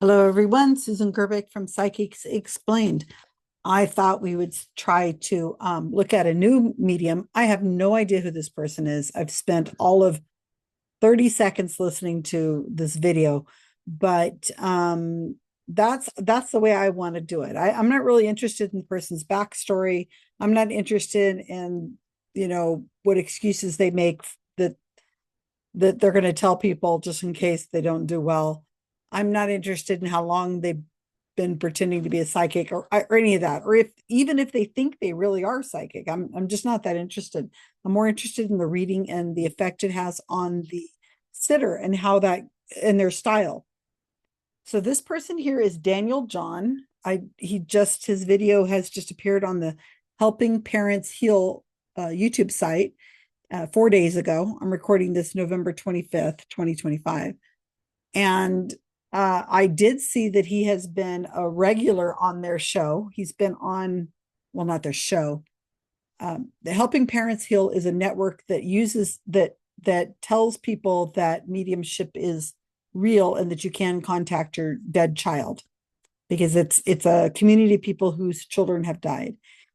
Hello, everyone. Susan Gerbic from Psychics Explained. I thought we would try to look at a new medium. I have no idea who this person is. I've spent all of 30 seconds listening to this video, but that's the way I want to do it. I'm not really interested in the person's backstory. I'm not interested in, what excuses they make that they're going to tell people just in case they don't do well. I'm not interested in how long they've been pretending to be a psychic or any of that, or even if they think they really are psychic. I'm just not that interested. I'm more interested in the reading and the effect it has on the sitter and how that and their style. So this person here is Daniel John. His video has just appeared on the Helping Parents Heal YouTube site 4 days ago. I'm recording this November 25th, 2025. And I did see that he has been a regular on their show. He's been on, well, not their show. The Helping Parents Heal is a network that that tells people that mediumship is real and that you can contact your dead child, because it's a community of people whose children have died.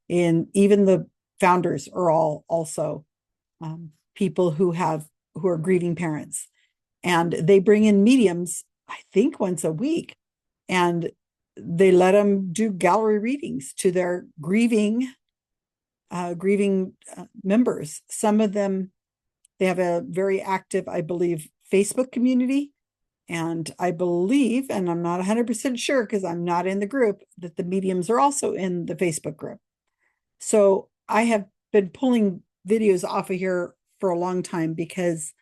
And even the founders are all also people who are grieving parents, and they bring in mediums, I think once a week, and they let them do gallery readings to their grieving members. Some of them, they have a very active, I believe, Facebook community. And I believe, and I'm not 100% sure because I'm not in the group, that the mediums are also in the Facebook group. So I have been pulling videos off of here for a long time because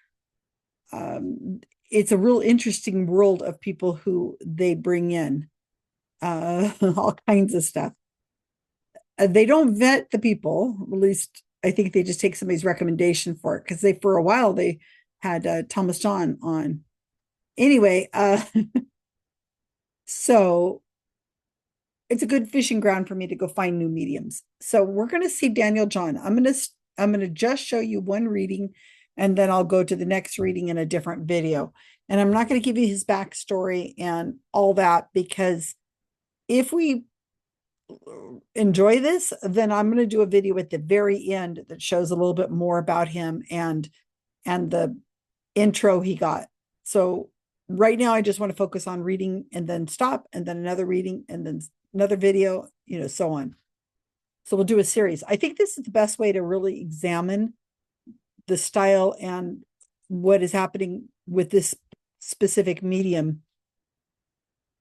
it's a real interesting world of people who they bring in, all kinds of stuff. They don't vet the people, at least I think they just take somebody's recommendation for it, because for a while they had Thomas John on. Anyway, so it's a good fishing ground for me to go find new mediums. So we're going to see Daniel John. I'm going to just show you one reading, and then I'll go to the next reading in a different video. And I'm not going to give you his backstory and all that, because if we enjoy this, then I'm going to do a video at the very end that shows a little bit more about him and the intro he got. So right now I just want to focus on reading and then stop, and then another reading, and then another video, so on. So we'll do a series. I think this is the best way to really examine the style and what is happening with this specific medium,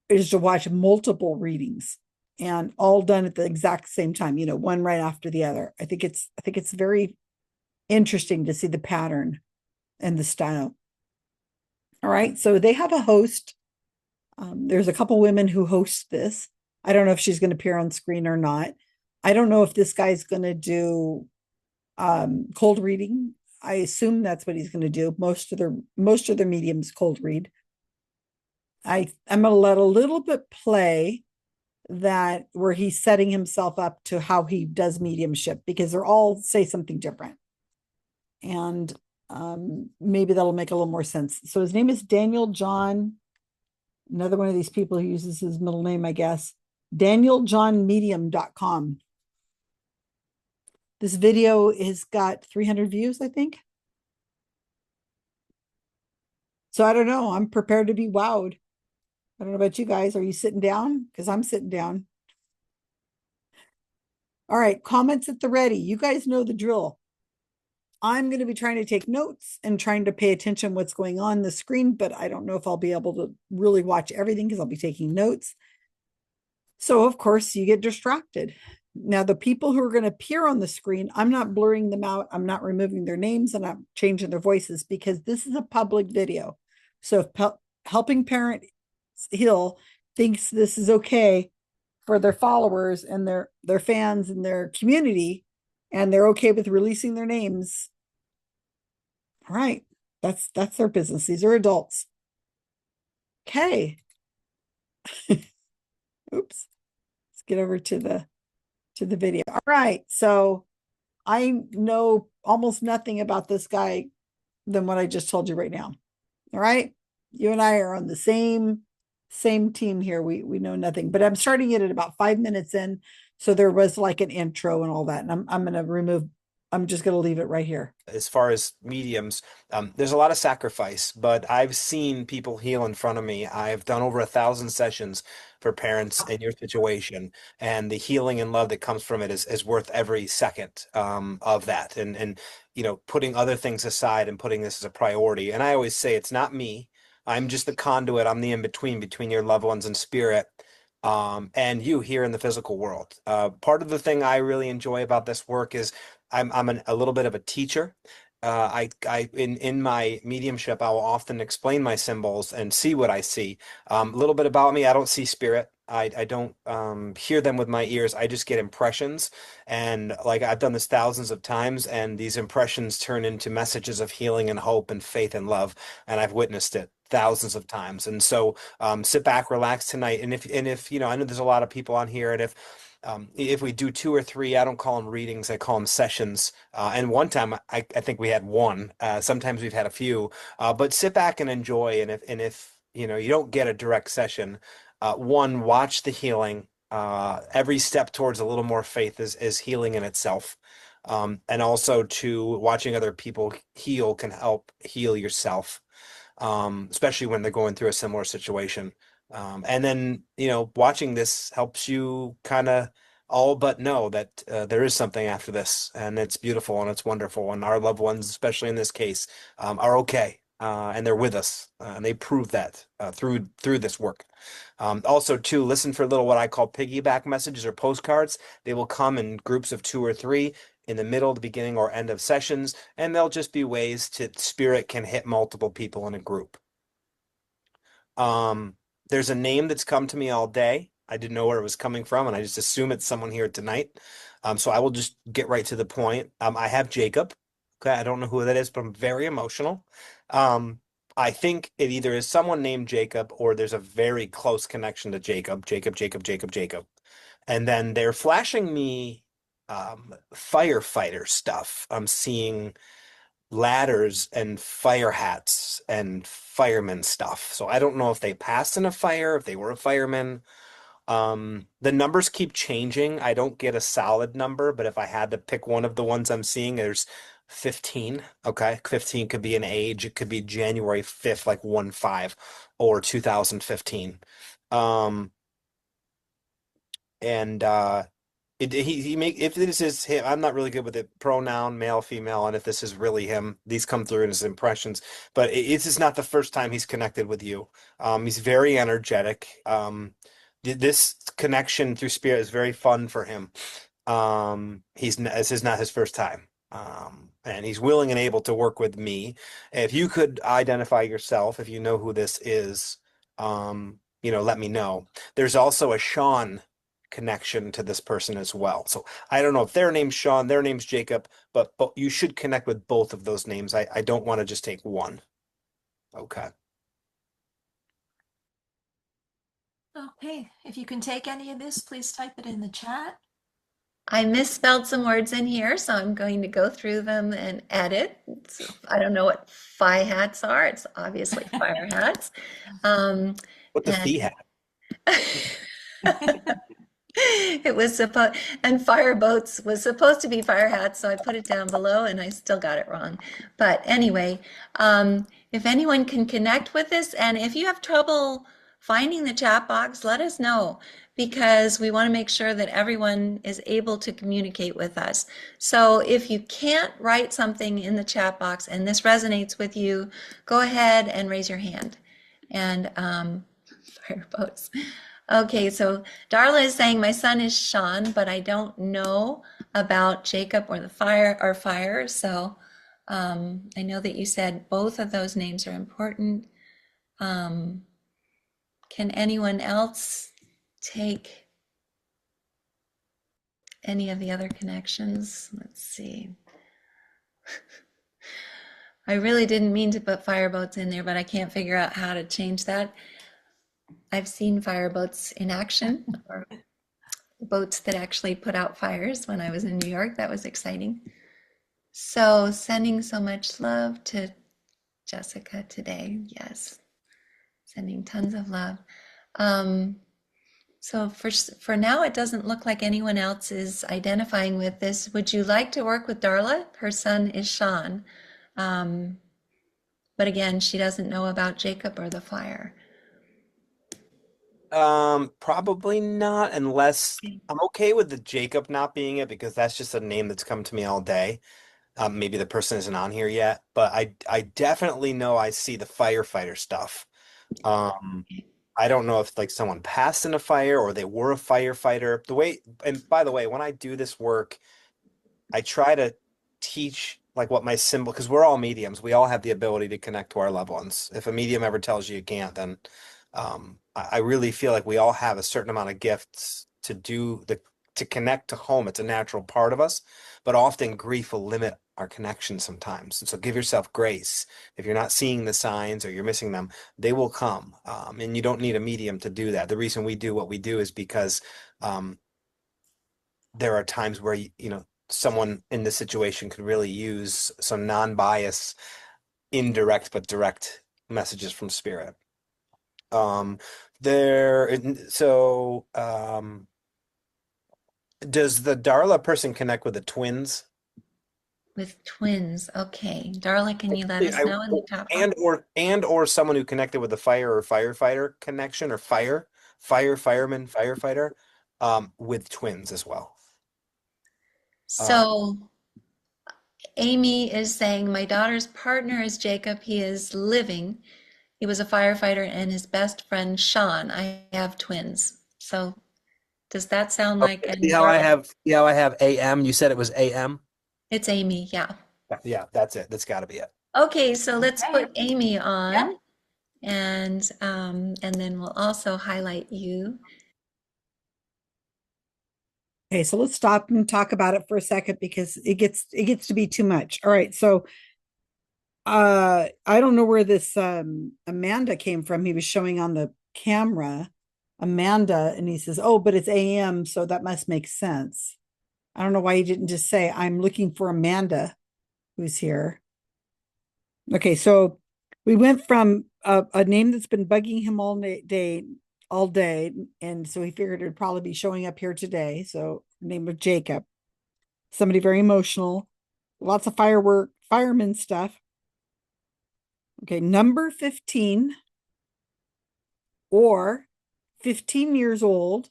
is to watch multiple readings and all done at the exact same time, one right after the other. I think it's very interesting to see the pattern and the style. All right. So they have a host. There's a couple women who host this. I don't know if she's going to appear on screen or not. I don't know if this guy's going to do cold reading. I assume that's what he's going to do. Most of their mediums cold read. I'm going to let a little bit play that where he's setting himself up to how he does mediumship, because they're all say something different. And maybe that'll make a little more sense. So his name is Daniel John. Another one of these people who uses his middle name, I guess. DanielJohnMedium.com. This video has got 300 views, I think. So I don't know. I'm prepared to be wowed. I don't know about you guys. Are you sitting down? Because I'm sitting down. All right. Comments at the ready. You guys know the drill. I'm going to be trying to take notes and trying to pay attention what's going on the screen, but I don't know if I'll be able to really watch everything because I'll be taking notes. So, of course, you get distracted. Now, the people who are going to appear on the screen, I'm not blurring them out. I'm not removing their names, and I'm changing their voices, because this is a public video. So if Helping Parent Heal thinks this is okay for their followers and their fans and their community, and they're okay with releasing their names, all right, that's their business. These are adults. Okay. Oops. Let's get over to the video. All right. So I know almost nothing about this guy than what I just told you right now. All right. You and I are on the same same team here. We know nothing, but I'm starting it at about 5 minutes in. So there was like an intro and all that. And I'm gonna remove, I'm just gonna leave it right here. As far as mediums, there's a lot of sacrifice, but I've seen people heal in front of me. I've done over 1,000 sessions for parents in your situation, and the healing and love that comes from it is worth every second of that. And putting other things aside and putting this as a priority. And I always say it's not me. I'm just the conduit. I'm the in between your loved ones in spirit. And you here in the physical world. Part of the thing I really enjoy about this work is a little bit of a teacher. In my mediumship, I will often explain my symbols and see what I see. A little bit about me, I don't see spirit. I don't hear them with my ears. I just get impressions. And like I've done this thousands of times, and these impressions turn into messages of healing and hope and faith and love. And I've witnessed it thousands of times. And so sit back, relax tonight. And if I know there's a lot of people on here, and if we do two or three, I don't call them readings, I call them sessions. And one time, I think we had one. Sometimes we've had a few. But sit back and enjoy. And if you don't get a direct session, one, watch the healing. Every step towards a little more faith is healing in itself. And also, two, watching other people heal can help heal yourself, especially when they're going through a similar situation. And then, watching this helps you kind of all but know that there is something after this, and it's beautiful and it's wonderful. And our loved ones, especially in this case, are okay, and they're with us, and they prove that through this work. Also, too, listen for little what I call piggyback messages or postcards. They will come in groups of two or three in the middle, the beginning, or end of sessions, and they'll just be ways to spirit can hit multiple people in a group. Um, there's a name that's come to me all day. I didn't know where it was coming from, and I just assume it's someone here tonight. So I will just get right to the point. I have Jacob. Okay, I don't know who that is, but I'm very emotional. Um, I think it either is someone named Jacob or there's a very close connection to Jacob. Jacob, Jacob, Jacob, Jacob. And then they're flashing me firefighter stuff. I'm seeing ladders and fire hats and fireman stuff. So I don't know if they passed in a fire, if they were a fireman. The numbers keep changing. I don't get a solid number, but if I had to pick one of the ones I'm seeing, there's 15. Okay. 15 could be an age. It could be January 5th, like 1/5 or 2015. Um, and he make if this is him, I'm not really good with it. Pronoun, male, female, and if this is really him, these come through in his impressions. But it's just not the first time he's connected with you. He's very energetic. This connection through spirit is very fun for him. This is not his first time. And he's willing and able to work with me. If you could identify yourself, if you know who this is, let me know. There's also a Sean connection to this person as well. So I don't know if their name's Sean, their name's Jacob, but you should connect with both of those names. I don't want to just take one. Okay. Okay, if you can take any of this, please type it in the chat. I misspelled some words in here, so I'm going to go through them and edit. So I don't know what phi hats are. It's obviously fire hats. What the fee hat? It was supposed, and fire boats was supposed to be fire hats, so I put it down below and I still got it wrong. But anyway, if anyone can connect with this, and if you have trouble finding the chat box, let us know, because we want to make sure that everyone is able to communicate with us. So if you can't write something in the chat box and this resonates with you, go ahead and raise your hand. And fire boats. Okay, so Darla is saying my son is Sean, but I don't know about Jacob or the fire. So I know that you said both of those names are important. Can anyone else take any of the other connections? Let's see. I really didn't mean to put fireboats in there, but I can't figure out how to change that. I've seen fireboats in action, or boats that actually put out fires when I was in New York. That was exciting. So sending so much love to Jessica today. Yes, sending tons of love. So for now, it doesn't look like anyone else is identifying with this. Would you like to work with Darla? Her son is Sean. But again, she doesn't know about Jacob or the fire. Probably not, unless I'm okay with the Jacob not being it because that's just a name that's come to me all day. Maybe the person isn't on here yet, but I definitely know I see the firefighter stuff. Um, I don't know if like someone passed in a fire or they were a firefighter. And by the way, when I do this work, I try to teach like what my symbol, because we're all mediums. We all have the ability to connect to our loved ones. If a medium ever tells you you can't, then I really feel like we all have a certain amount of gifts to connect to home. It's a natural part of us, but often grief will limit our connection sometimes. And so give yourself grace. If you're not seeing the signs or you're missing them, they will come. And you don't need a medium to do that. The reason we do what we do is because um, there are times where someone in this situation could really use some non-bias, indirect but direct messages from spirit. Um, does the Darla person connect with the twins? With twins. Okay. Darla, can you let us know in the chat box? And or someone who connected with the fire or firefighter connection or fireman, firefighter, with twins as well. So Amy is saying, my daughter's partner is Jacob. He is living. He was a firefighter, and his best friend, Sean. I have twins. So does that sound like, and See how I have AM? You said it was AM? it's Amy, yeah. Yeah, that's it. That's got to be it. Okay, so let's Okay. put Amy on, Yeah. and then we'll also highlight you. Okay, so let's stop and talk about it for a second because it gets to be too much. All right, so I don't know where this Amanda came from. He was showing on the camera Amanda, and he says, "Oh, but it's AM, so that must make sense." I don't know why he didn't just say, "I'm looking for Amanda, who's here." Okay, so we went from a name that's been bugging him all day, and so he figured it'd probably be showing up here today. So, name of Jacob, somebody very emotional, lots of fireman stuff. Okay, number 15, or 15 years old,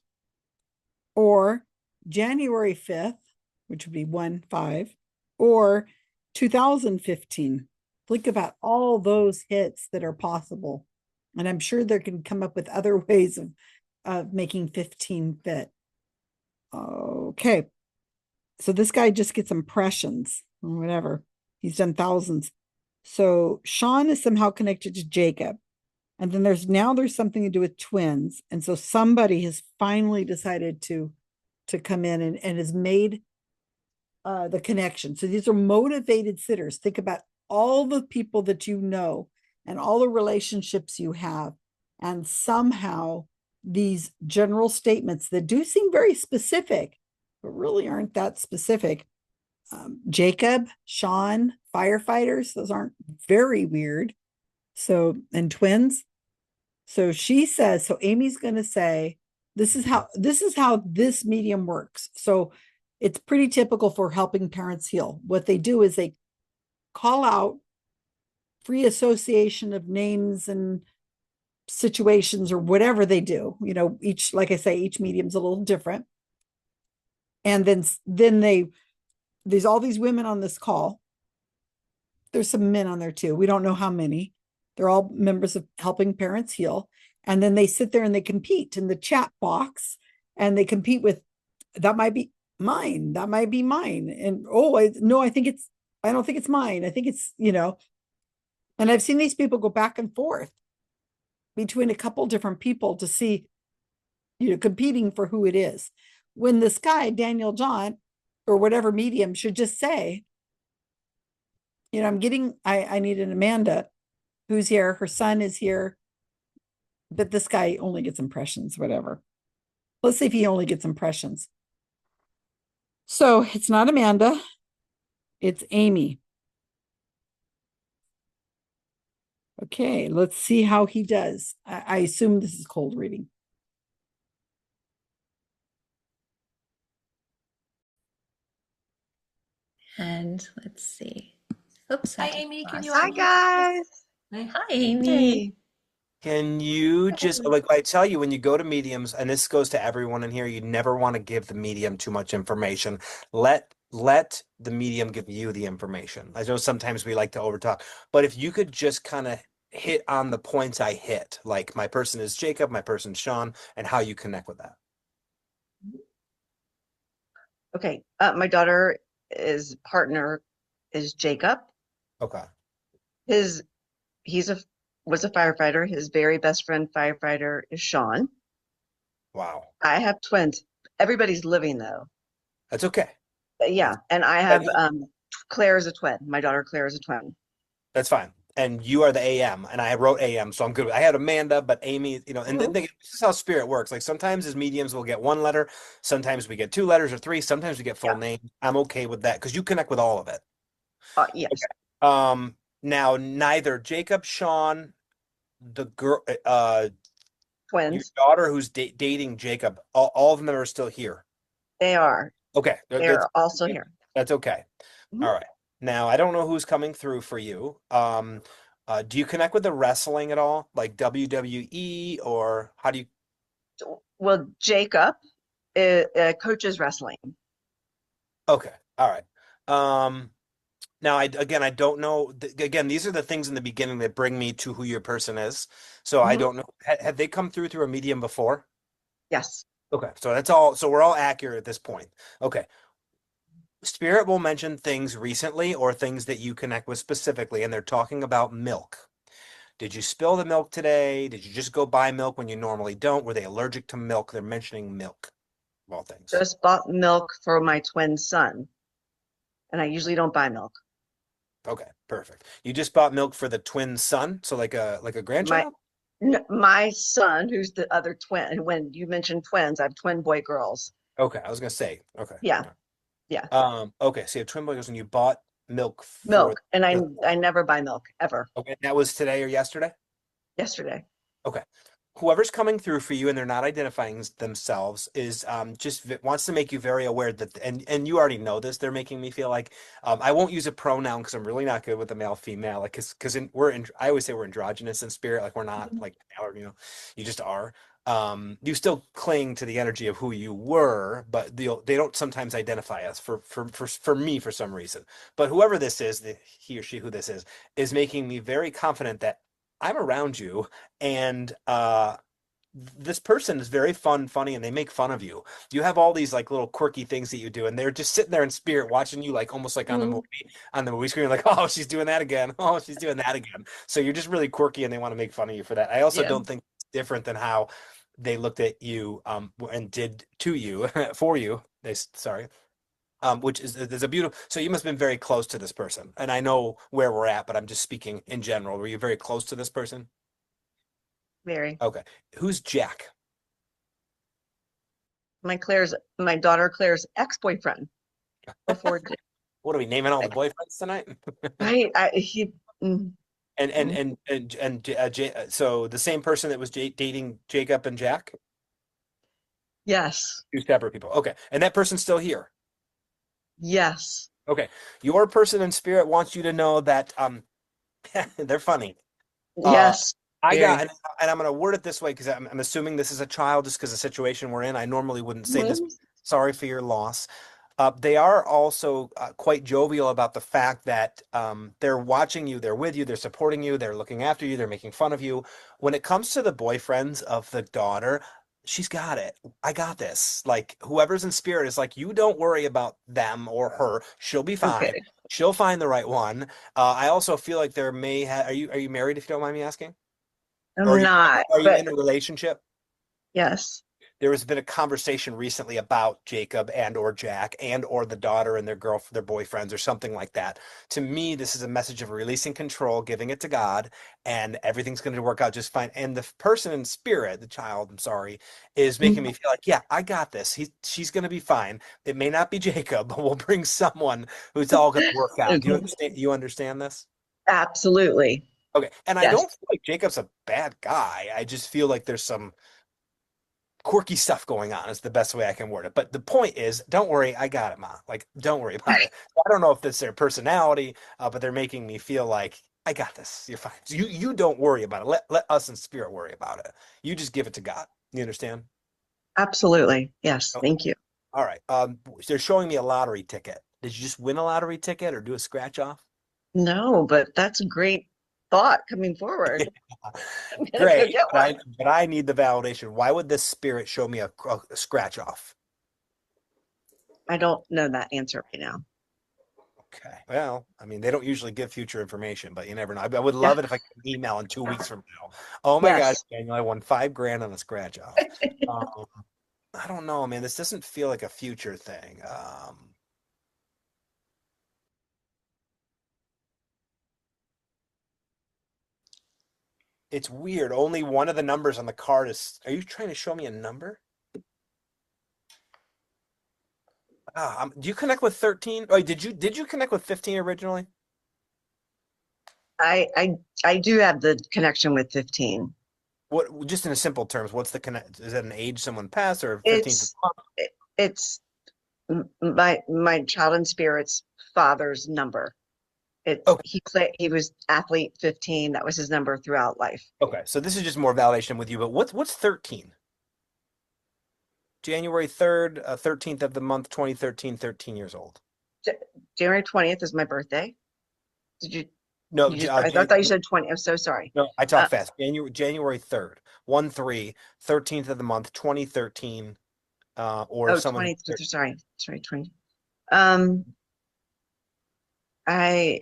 or January 5th, which would be 1/5, or 2015. Think about all those hits that are possible. And I'm sure they can come up with other ways of making 15 fit. Okay. So this guy just gets impressions or whatever. He's done thousands. So Sean is somehow connected to Jacob. And then there's something to do with twins. And so somebody has finally decided to come in and has made the connection. So these are motivated sitters. Think about all the people that you know and all the relationships you have. And somehow these general statements that do seem very specific, but really aren't that specific. Jacob, Sean, firefighters, those aren't very weird. So, and twins. So she says, so Amy's going to say, this is how this medium works. So it's pretty typical for helping parents heal. What they do is they call out free association of names and situations or whatever they do. Like I say, each medium's a little different. And then there's all these women on this call. There's some men on there too. We don't know how many. They're all members of Helping Parents Heal. And then they sit there and they compete in the chat box, and they compete with, that might be mine. That might be mine. And no, I don't think it's mine. I think it's, and I've seen these people go back and forth between a couple different people to see, competing for who it is. When this guy, Daniel John, or whatever medium, should just say, I need an Amanda who's here. Her son is here. But this guy only gets impressions, whatever. Let's see if he only gets impressions. So it's not Amanda. It's Amy. Okay, let's see how he does. I assume this is cold reading. And let's see. Oops, I Hi, just Amy. Can you lost Hi, it. unmute us? guys. Hi. Hi, Amy. Hey. Can you just, like I tell you, when you go to mediums, and this goes to everyone in here, you never want to give the medium too much information. Let the medium give you the information. I know sometimes we like to overtalk, but if you could just kind of hit on the points I hit, like my person is Jacob, my person's Sean, and how you connect with that. Okay. My daughter is partner is Jacob. Okay. His he's a was a firefighter. His very best friend firefighter is Sean. Wow. I have twins. Everybody's living though. That's okay. But yeah, and I have Claire is a twin. My daughter Claire is a twin. That's fine. And you are the AM, and I wrote AM, so I'm good. I had Amanda, but Amy, you know, and Mhm. this is how spirit works. Like sometimes as mediums, we'll get one letter, sometimes we get two letters or three, sometimes we get full Yeah. name. I'm okay with that because you connect with all of it. Yes. Now neither Jacob, Sean, the girl, your Twins. daughter who's dating Jacob, all of them are still here. They are. Okay, They're also here. that's okay. Mhm. All right. Now, I don't know who's coming through for you. Do you connect with the wrestling at all? Like WWE or how do you? Well, Jacob coaches wrestling. Okay. All right. Now I don't know. Again, these are the things in the beginning that bring me to who your person is. So I Mhm. don't know. Have they come through a medium before? Yes. Okay. So that's all. So we're all accurate at this point. Okay. Spirit will mention things recently or things that you connect with specifically, and they're talking about milk. Did you spill the milk today? Did you just go buy milk when you normally don't? Were they allergic to milk? They're mentioning milk, of all things. Just bought milk for my twin son, and I usually don't buy milk. Okay, perfect. You just bought milk for the twin son, so like a My grandchild? my son, who's the other twin. When you mentioned twins, I have twin boy girls. Okay, I was gonna say. Okay. Yeah, yeah, Okay, so you have twin boys and you bought milk for milk, and I the I never buy milk ever. okay, that was today or yesterday? Yesterday. Okay. Whoever's coming through for you and they're not identifying themselves is just wants to make you very aware that and you already know this. They're making me feel like I won't use a pronoun because I'm really not good with the male female like because I always say we're androgynous in spirit like we're not Mhm. like or, you know you just are. You still cling to the energy of who you were, but they don't sometimes identify us for me for some reason. But whoever this is, he or she who this is making me very confident that I'm around you and this person is very funny, and they make fun of you. You have all these like little quirky things that you do, and they're just sitting there in spirit watching you like almost like Mhm. on the movie screen, like, oh, she's doing that again. Oh, she's doing that again. So you're just really quirky and they want to make fun of you for that. I also Yeah. don't think it's different than how they looked at you and did to you for you. Sorry. Which is there's a beautiful so you must have been very close to this person. And I know where we're at, but I'm just speaking in general. Were you very close to this person? Very. Okay. Who's Jack? My daughter Claire's ex-boyfriend before. What are we naming all the boyfriends tonight? Right. He. Mm, mm. So the same person that was dating Jacob and Jack, Yes. two separate people. Okay, and that person's still here. Yes. Okay, your person in spirit wants you to know that they're funny. Uh, Yes. I Very. got, and I'm going to word it this way because I'm assuming this is a child just because the situation we're in. I normally wouldn't say this. Mhm. Sorry for your loss. They are also quite jovial about the fact that they're watching you, they're with you, they're supporting you, they're looking after you, they're making fun of you. When it comes to the boyfriends of the daughter, she's got it. I got this. Like whoever's in spirit is like, you don't worry about them or her. She'll be fine. Okay. She'll find the right one. I also feel like there may have. Are you married? If you don't mind me asking, or I'm not, are you but in a relationship? yes. There has been a conversation recently about Jacob and or Jack and or the daughter and their boyfriends or something like that. To me, this is a message of releasing control, giving it to God, and everything's going to work out just fine. And the person in spirit, the child, I'm sorry, is making me feel like, yeah, I got this. She's going to be fine. It may not be Jacob, but we'll bring someone who's all going to work out. Do you Mhm. understand? You understand this? Absolutely. Okay. And I Yes. don't feel like Jacob's a bad guy. I just feel like there's some quirky stuff going on is the best way I can word it. But the point is, don't worry, I got it, Ma. Like, don't worry about it. I don't know if that's their personality, but they're making me feel like I got this. You're fine. So you don't worry about it. Let us in spirit worry about it. You just give it to God. You understand? Absolutely. Yes. Okay. Thank you. All right. They're showing me a lottery ticket. Did you just win a lottery ticket or do a scratch off? No, but that's a great thought coming forward. I'm gonna go Great, get one. but I need the validation. Why would this spirit show me a scratch off? I don't know that answer right now. Okay. Well, I mean, they don't usually give future information, but you never know. I would Yeah. love it if I could email in 2 weeks from now. Oh my gosh, Yes. Daniel, I won $5,000 on a scratch off. Um, I don't know, man. This doesn't feel like a future thing. It's weird. Only one of the numbers on the card is. Are you trying to show me a number? Do you connect with 13? Oh, did you connect with 15 originally? I do have the connection with 15. What, just in simple terms, what's the connect? Is that an age someone passed or 15th of It's the month? it's my child in spirit's father's number. It's Okay. he was athlete 15. That was his number throughout life. Okay. So this is just more validation with you, but what's 13? January 3rd, 13th of the month, 2013, 13 years old. January 20th is my birthday. Did you No, you just I thought you said 20. I'm so sorry. no, I talk fast. January 3rd, 1/3, 13th of the month, 2013, or Oh, someone. 20. Sorry, 20. Um, I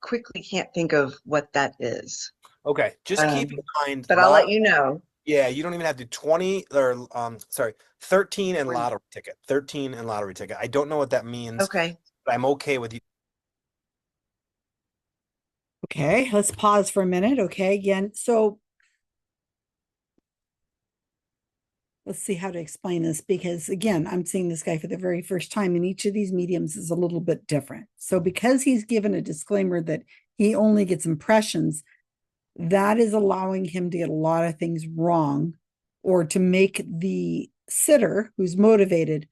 quickly can't think of what that is. Okay, just keep in mind, But I'll let you know. yeah, you don't even have to 20 or sorry, 13 and When- lottery ticket. 13 and lottery ticket. I don't know what that means, Okay. but I'm okay with you. Okay, let's pause for a minute. Okay, again, so let's see how to explain this because again, I'm seeing this guy for the very first time, and each of these mediums is a little bit different. So because he's given a disclaimer that he only gets impressions, that is allowing him to get a lot of things wrong, or to make the sitter who's motivated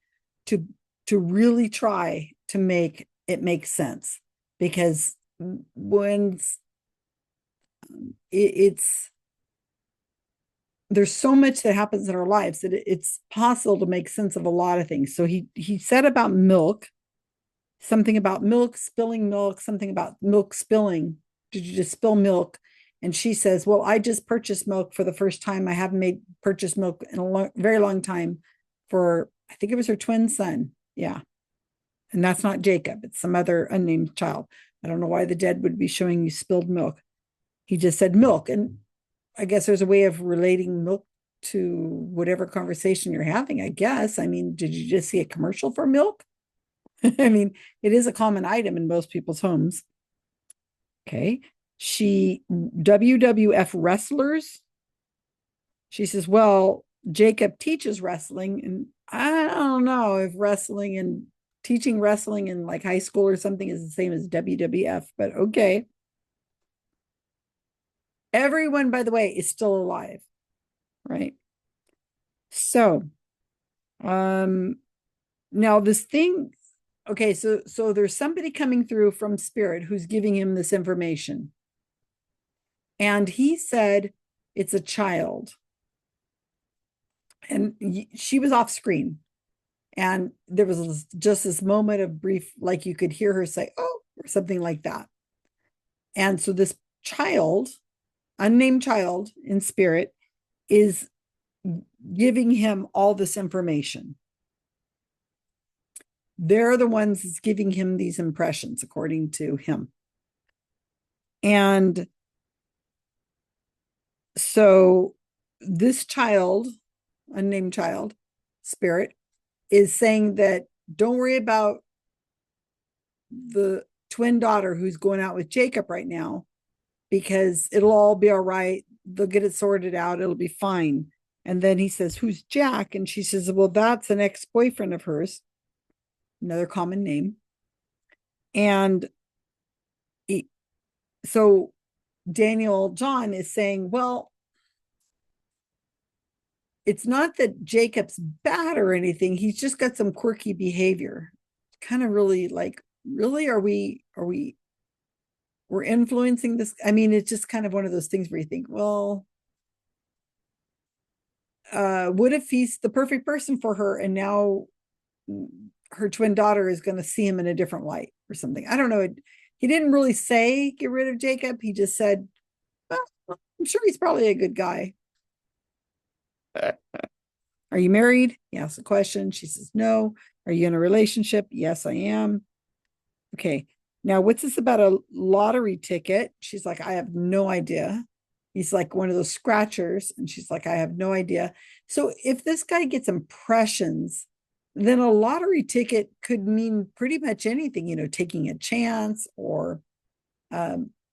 to really try to make it make sense. Because when it's there's so much that happens in our lives that it's possible to make sense of a lot of things. So he said about milk, something about milk spilling milk, something about milk spilling. Did you just spill milk? And she says, well, I just purchased milk for the first time. I haven't made purchased milk in a very long time for, I think it was her twin son. Yeah. And that's not Jacob. It's some other unnamed child. I don't know why the dead would be showing you spilled milk. He just said milk. And I guess there's a way of relating milk to whatever conversation you're having, I guess. I mean, did you just see a commercial for milk? I mean, it is a common item in most people's homes. Okay. WWF wrestlers. She says, well, Jacob teaches wrestling. And I don't know if wrestling and teaching wrestling in like high school or something is the same as WWF, but okay. Everyone, by the way, is still alive, right? So, now this thing, okay, so there's somebody coming through from spirit who's giving him this information. And he said it's a child. And she was off screen. And there was just this moment of brief, like you could hear her say, oh, or something like that. And so this child, unnamed child in spirit, is giving him all this information. They're the ones that's giving him these impressions, according to him. And so this child, unnamed child, spirit, is saying that don't worry about the twin daughter who's going out with Jacob right now, because it'll all be all right. They'll get it sorted out. It'll be fine. And then he says, who's Jack? And she says, well, that's an ex-boyfriend of hers, another common name. And so Daniel John is saying, well, it's not that Jacob's bad or anything. He's just got some quirky behavior. Kind of really like, really, we're influencing this. I mean, it's just kind of one of those things where you think, well, what if he's the perfect person for her and now her twin daughter is going to see him in a different light or something? I don't know. He didn't really say get rid of Jacob. He just said, well, I'm sure he's probably a good guy. Are you married? He asks a question. She says, no. Are you in a relationship? Yes, I am. Okay. Now, what's this about a lottery ticket? She's like, I have no idea. He's like one of those scratchers. And she's like, I have no idea. So if this guy gets impressions, then a lottery ticket could mean pretty much anything, taking a chance or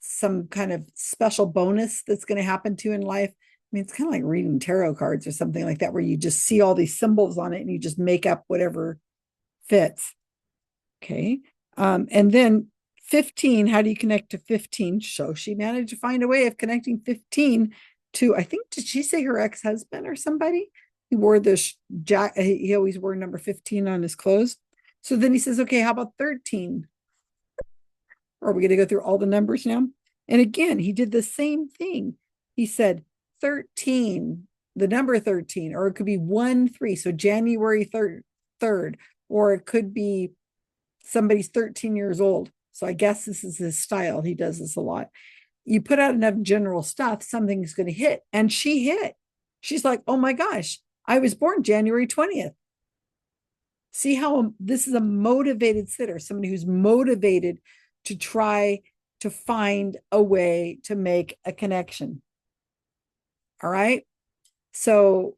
some kind of special bonus that's going to happen to you in life. I mean, it's kind of like reading tarot cards or something like that, where you just see all these symbols on it and you just make up whatever fits. Okay. And then 15, how do you connect to 15? So she managed to find a way of connecting 15 to, I think, did she say her ex-husband or somebody? He wore this he always wore number 15 on his clothes. So then he says, okay, how about 13? Are we going to go through all the numbers now? And again, he did the same thing. He said 13, the number 13, or it could be 1-3. So January 3rd, or it could be somebody's 13 years old. So I guess this is his style. He does this a lot. You put out enough general stuff, something's going to hit. And she hit. She's like, oh my gosh, I was born January 20th. See how this is a motivated sitter, somebody who's motivated to try to find a way to make a connection. All right. So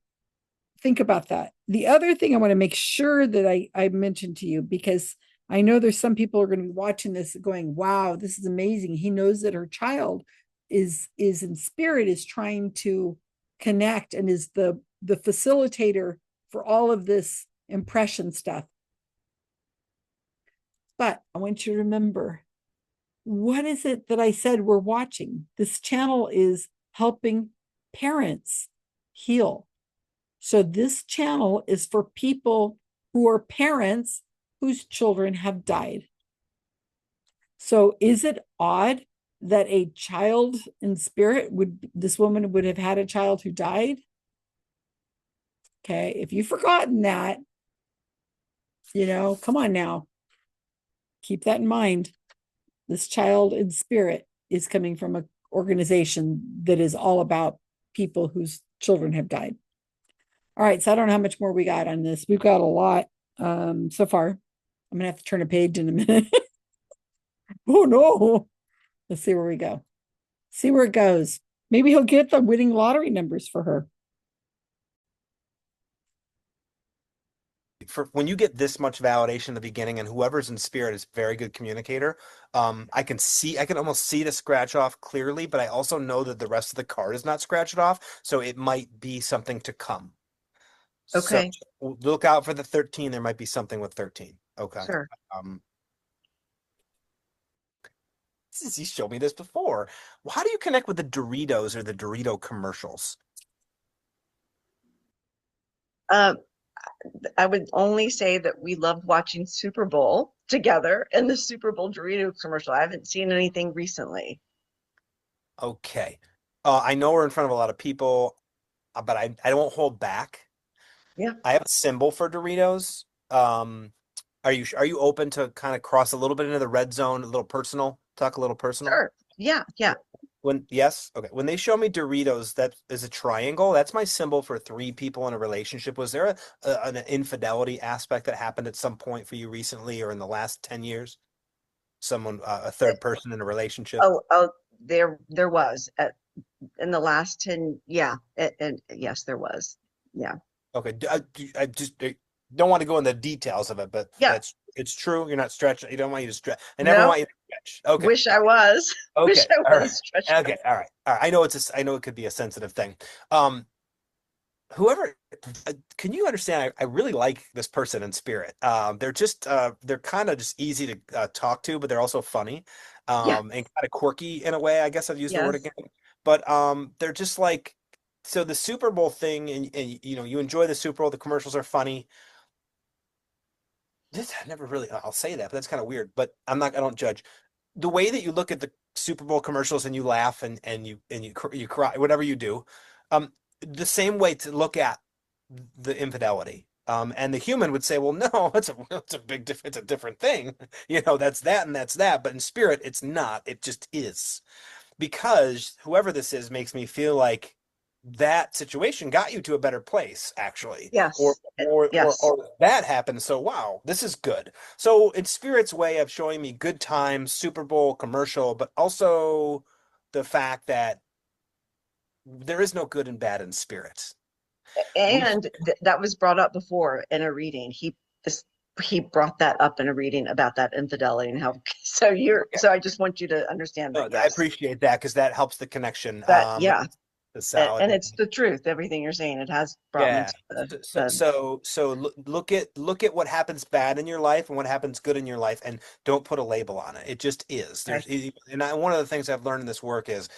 think about that. The other thing I want to make sure that I mentioned to you, because I know there's some people who are going to be watching this going, wow, this is amazing. He knows that her child is in spirit, is trying to connect and is the facilitator for all of this impression stuff. But I want you to remember, what is it that I said we're watching? This channel is helping parents heal. So this channel is for people who are parents whose children have died. So is it odd that a child in spirit this woman would have had a child who died? Okay, if you've forgotten that, come on now. Keep that in mind. This child in spirit is coming from an organization that is all about people whose children have died. All right, so I don't know how much more we got on this. We've got a lot so far. I'm going to have to turn a page in a minute. Oh, no. Let's see where we go. See where it goes. Maybe he'll get the winning lottery numbers for her. For when you get this much validation in the beginning, and whoever's in spirit is a very good communicator, I can almost see the scratch off clearly, but I also know that the rest of the card is not scratched off, so it might be something to come. Okay. So look out for the 13. There might be something with 13. Okay. Sure. He showed me this before. Well, how do you connect with the Doritos or the Dorito commercials? I would only say that we loved watching Super Bowl together and the Super Bowl Dorito commercial. I haven't seen anything recently. Okay. I know we're in front of a lot of people, but I won't hold back. Yeah. I have a symbol for Doritos. Are you open to kind of cross a little bit into the red zone, talk a little personal? Sure. Yeah. Yes? Okay. When they show me Doritos, that is a triangle. That's my symbol for 3 people in a relationship. Was there an infidelity aspect that happened at some point for you recently or in the last 10 years? Someone, a third person in a relationship? Oh, there was in the last 10. Yeah. And yes, there was. Yeah. Okay. I just don't want to go into the details of it, but Yeah. it's true. You're not stretching. You don't want you to stretch. I never want you to stretch. Okay. Wish I was. Okay. Wish I All right. was stretching. Okay. All right. I know it could be a sensitive thing. whoever, can you understand? I really like this person in spirit. They're kind of just easy to talk to, but they're also funny, Yeah. and kind of quirky in a way. I guess I've used the word Yes. again, but they're just like, so the Super Bowl thing, and you know, you enjoy the Super Bowl. The commercials are funny. This I never really, I'll say that, but that's kind of weird. But I don't judge. The way that you look at the Super Bowl commercials and you laugh and you cry, whatever you do, the same way to look at the infidelity. And the human would say, well, no, it's a big difference, it's a different thing. You know, that's that and that's that. But in spirit, it's not. It just is. Because whoever this is makes me feel like that situation got you to a better place, actually. Or Yes. Yes. that happened. So wow, this is good. So it's Spirit's way of showing me good times, Super Bowl commercial, but also the fact that there is no good and bad in Spirit. We And that was brought up before in a reading. This, he brought that up in a reading about that infidelity and how, so I just want you to understand that, I yes. appreciate that because that helps the connection. That, yeah. The salad. And it's the truth, everything you're saying. It has brought me Yeah. to the, Look at what happens bad in your life and what happens good in your life, and don't put a label on it. It just is. One of the things I've learned in this work is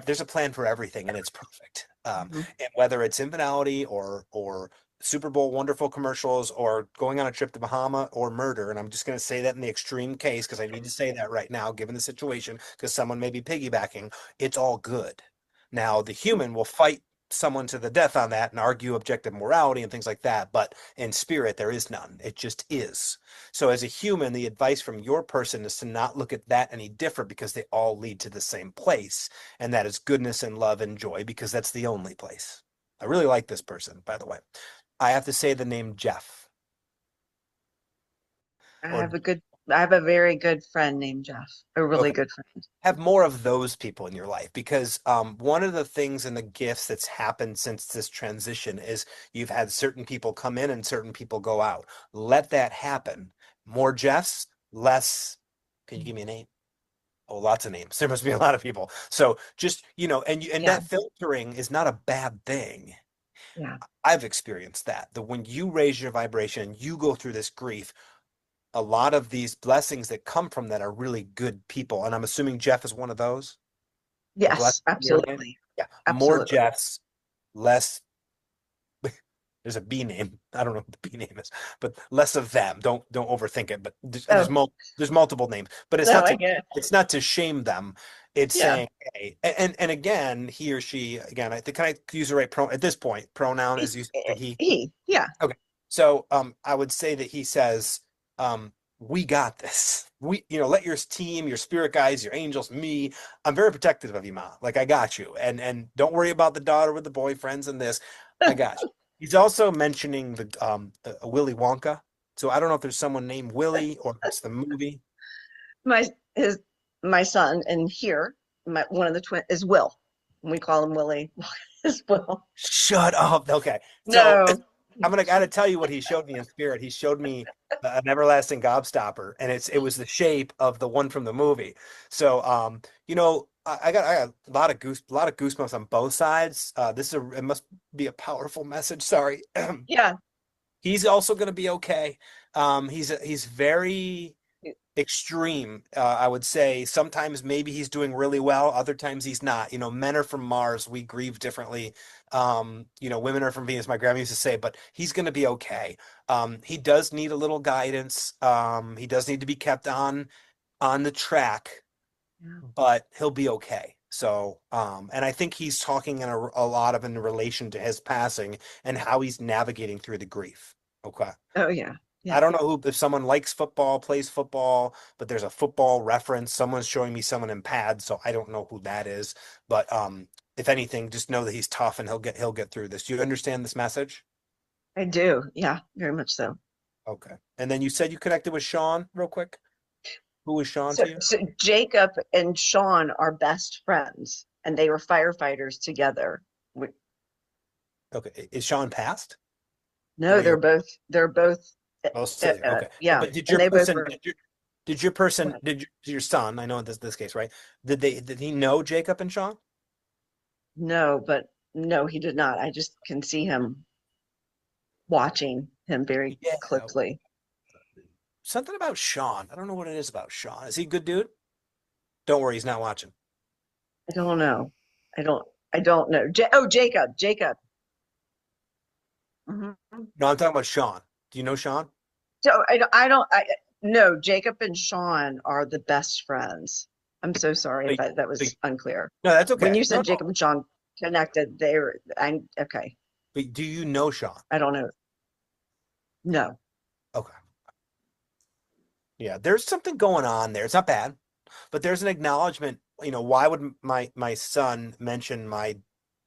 there's a plan for everything, and it's perfect. Mhm. And whether it's infidelity or Super Bowl wonderful commercials or going on a trip to Bahama or murder, and I'm just going to say that in the extreme case because I need to say that right now, given the situation, because someone may be piggybacking. It's all good. Now the human will fight someone to the death on that and argue objective morality and things like that. But in spirit, there is none. It just is. So as a human, the advice from your person is to not look at that any different because they all lead to the same place. And that is goodness and love and joy because that's the only place. I really like this person, by the way. I have to say the name Jeff. Or I have a very good friend named Jeff, a really okay. good friend. Have more of those people in your life because one of the things in the gifts that's happened since this transition is you've had certain people come in and certain people go out. Let that happen. More Jeffs, less. Can you give me a name? Oh, lots of names. There must be a lot of people. So just, and Yeah. that filtering is not a bad thing. Yeah. I've experienced that. That when you raise your vibration, you go through this grief, a lot of these blessings that come from that are really good people. And I'm assuming Jeff is one of those. The Yes, blessing you're in. absolutely. Yeah. More Absolutely. Jeffs, less. There's a B name. I don't know what the B name is, but less of them. Don't overthink it. But Oh, there's multiple names. But no, I get it. it's not to shame them. It's Yeah. saying, hey, and again, he or she, again, I think, can I use the right at this point? Pronoun is used to he. Yeah. Okay. So I would say that he says, we got this. Let your team, your spirit guides, your angels, me. I'm very protective of you, Ma. Like I got you. And don't worry about the daughter with the boyfriends and this. I got you. He's also mentioning the Willy Wonka. So I don't know if there's someone named Willy or if it's the movie. My his my son and here, one of the twin is Will. We call him Willie. Is Will. Shut up. Okay. So No. I'm gonna gotta tell you what he showed me in spirit. He showed me an everlasting gobstopper, and it was the shape of the one from the movie. So I got a lot of goosebumps on both sides. It must be a powerful message. Sorry. Yeah. He's also gonna be okay. He's very extreme. I would say sometimes maybe he's doing really well, other times he's not. Men are from Mars, we grieve differently. Women are from Venus, my grandma used to say, but he's going to be okay. He does need a little guidance. He does need to be kept on the track, Yeah. but he'll be okay. So, and I think he's talking a lot in relation to his passing and how he's navigating through the grief. Okay. Oh yeah. I Yeah. don't know if someone likes football, plays football, but there's a football reference. Someone's showing me someone in pads, so I don't know who that is. But if anything, just know that he's tough and he'll get through this. Do you understand this message? I do. Yeah, very much so. Okay. And then you said you connected with Sean real quick. Who was Sean So, to you? so Jacob and Sean are best friends, and they were firefighters together. Okay. Is Sean passed? No, they're both Oh, civilian. Okay. yeah, But and they both were. did your son, I know in this case, right? Did he know Jacob and Sean? No, but No, he did not. I just can see him watching him very Yeah. closely. Something about Sean. I don't know what it is about Sean. Is he a good dude? Don't worry, he's not watching. I don't know. I don't. I don't know. Jacob. Jacob. Mhm. No, I'm talking about Sean. Do you know Sean? So I don't. No. Jacob and Sean are the best friends. I'm so sorry if Wait, that wait. was unclear. No, that's When okay. you No, said no. Jacob and Sean connected, they were. I okay. Wait, do you know Sean? I don't know. No. Okay. Yeah, there's something going on there. It's not bad, but there's an acknowledgement. Why would my son mention my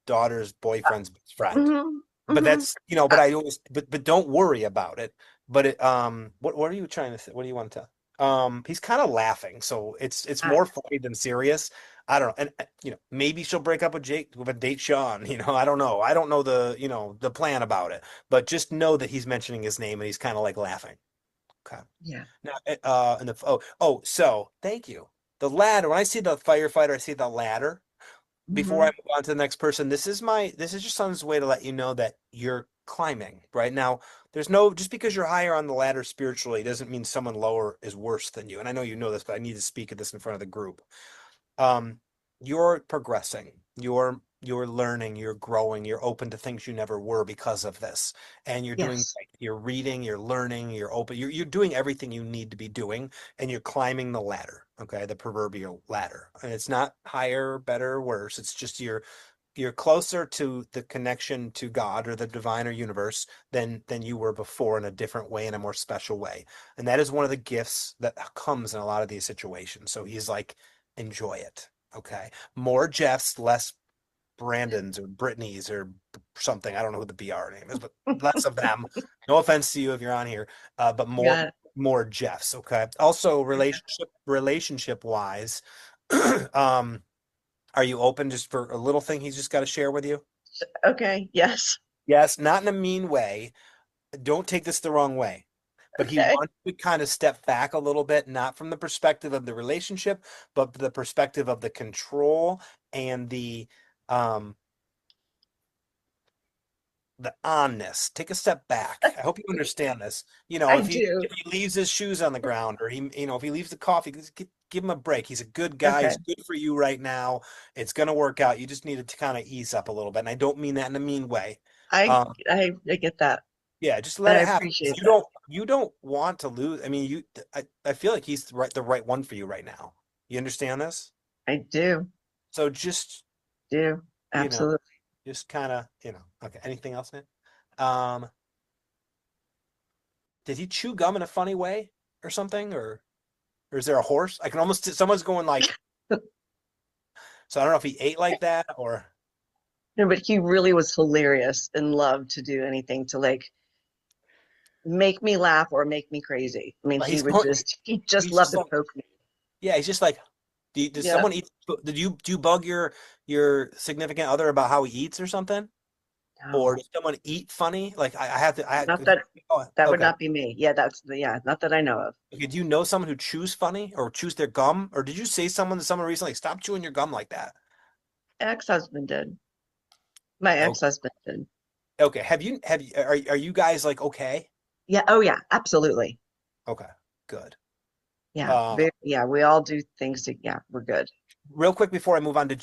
daughter's boyfriend's best friend? Hmm. But Hmm. that's, but I always, but don't worry about it. But what are you trying to say? What do you want to tell? He's kind of laughing, so it's more funny than serious. I don't know, and maybe she'll break up with Jake with a date Sean. I don't know. I don't know the plan about it, but just know that he's mentioning his name and he's kind of like laughing. Okay. Yeah. Now, and so thank you. The ladder. When I see the firefighter, I see the ladder. Before I Hmm. move on to the next person, this is your son's way to let you know that you're climbing right now. There's no, just because you're higher on the ladder spiritually doesn't mean someone lower is worse than you. And I know you know this, but I need to speak of this in front of the group. um, you're progressing, you're learning, you're growing, you're open to things you never were because of this. And you're doing Yes. great. You're reading, you're learning, you're open, you're doing everything you need to be doing, and you're climbing the ladder, okay, the proverbial ladder. And it's not higher, better, worse. It's just you're closer to the connection to God or the divine or universe than you were before, in a different way, in a more special way. And that is one of the gifts that comes in a lot of these situations. So he's like, enjoy it. Okay. More Jeffs, less Brandons or Brittany's or something. I don't know who the BR name is, but less of them. No offense to you if you're on here, but more Yeah. more Jeffs. Okay. Also, relationship wise, um, are you open just for a little thing he's just got to share with you? Okay. Yes. Yes, not in a mean way. Don't take this the wrong way. But he Okay. wants to kind of step back a little bit, not from the perspective of the relationship, but the perspective of the control and um the onness. Take a step back. I hope you understand this. I If he do. if he leaves his shoes on the ground, or if he leaves the coffee, just give him a break. He's a good guy. Okay. He's good for you right now. It's gonna work out. You just need to kind of ease up a little bit. And I don't mean that in a mean way. I Um, I get that. yeah, just And let I it happen. 'Cause appreciate You that. don't you don't want to lose. I mean, I feel like he's the right one for you right now. You understand this? I do. So just, Do. you know, Absolutely. just kind of, okay. Anything else, man? Um, did he chew gum in a funny way or something? Or is there a horse? I can almost, someone's going like, so I don't know if he ate like that or No, but he really was hilarious and loved to do anything to like make me laugh or make me crazy. I mean, he's he just he's loved just to like, poke me. yeah, he's just like, does Yeah. someone eat? Do you bug your significant other about how he eats or something? Or No, does someone eat funny? Like I have to, not that oh, that would okay. not be me. Yeah, not that I know of. Okay, do you know someone who chews funny or chews their gum? Or did you say to someone recently, stop chewing your gum like that? Ex-husband did. My Oh, ex-husband did. okay. Are you guys like okay? Yeah. Oh yeah, absolutely. Okay, good. Yeah. Uh, Yeah, we all do things yeah, we're good. real quick before I move on, was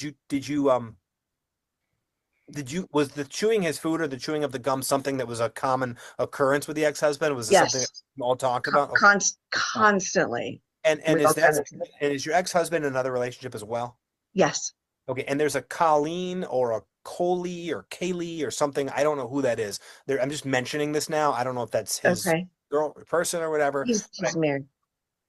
the chewing his food or the chewing of the gum something that was a common occurrence with the ex-husband? Was it something that Yes. you all talked about? Okay. Uh, Constantly. and We all kind of is your ex-husband in another relationship as well? yes. Okay, and there's a Colleen or a Coley or Kaylee or something. I don't know who that is. I'm just mentioning this now. I don't know if that's his Okay. girl or person or whatever. He's married.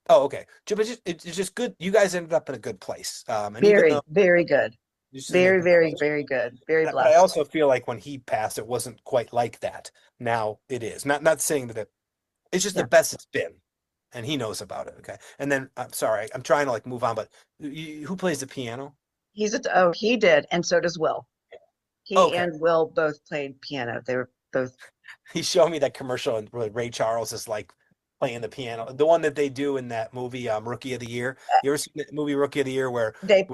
Oh, okay. But it's just good. You guys ended up in a good place. And even though Very, very good. this is an Very, very, acknowledgement, very good. Very but I blessed. also feel like when he passed, it wasn't quite like that. Now it is. Not saying that it's just the Yeah. best it's been, and he knows about it. Okay. And then I'm sorry, I'm trying to like move on, but who plays the piano? He did, and so does Will. He Okay. and Will both played piano. They were both He showed me that commercial and Ray Charles is like playing the piano. The one that they do in that movie, Rookie of the Year. You ever seen the movie Rookie of the Year they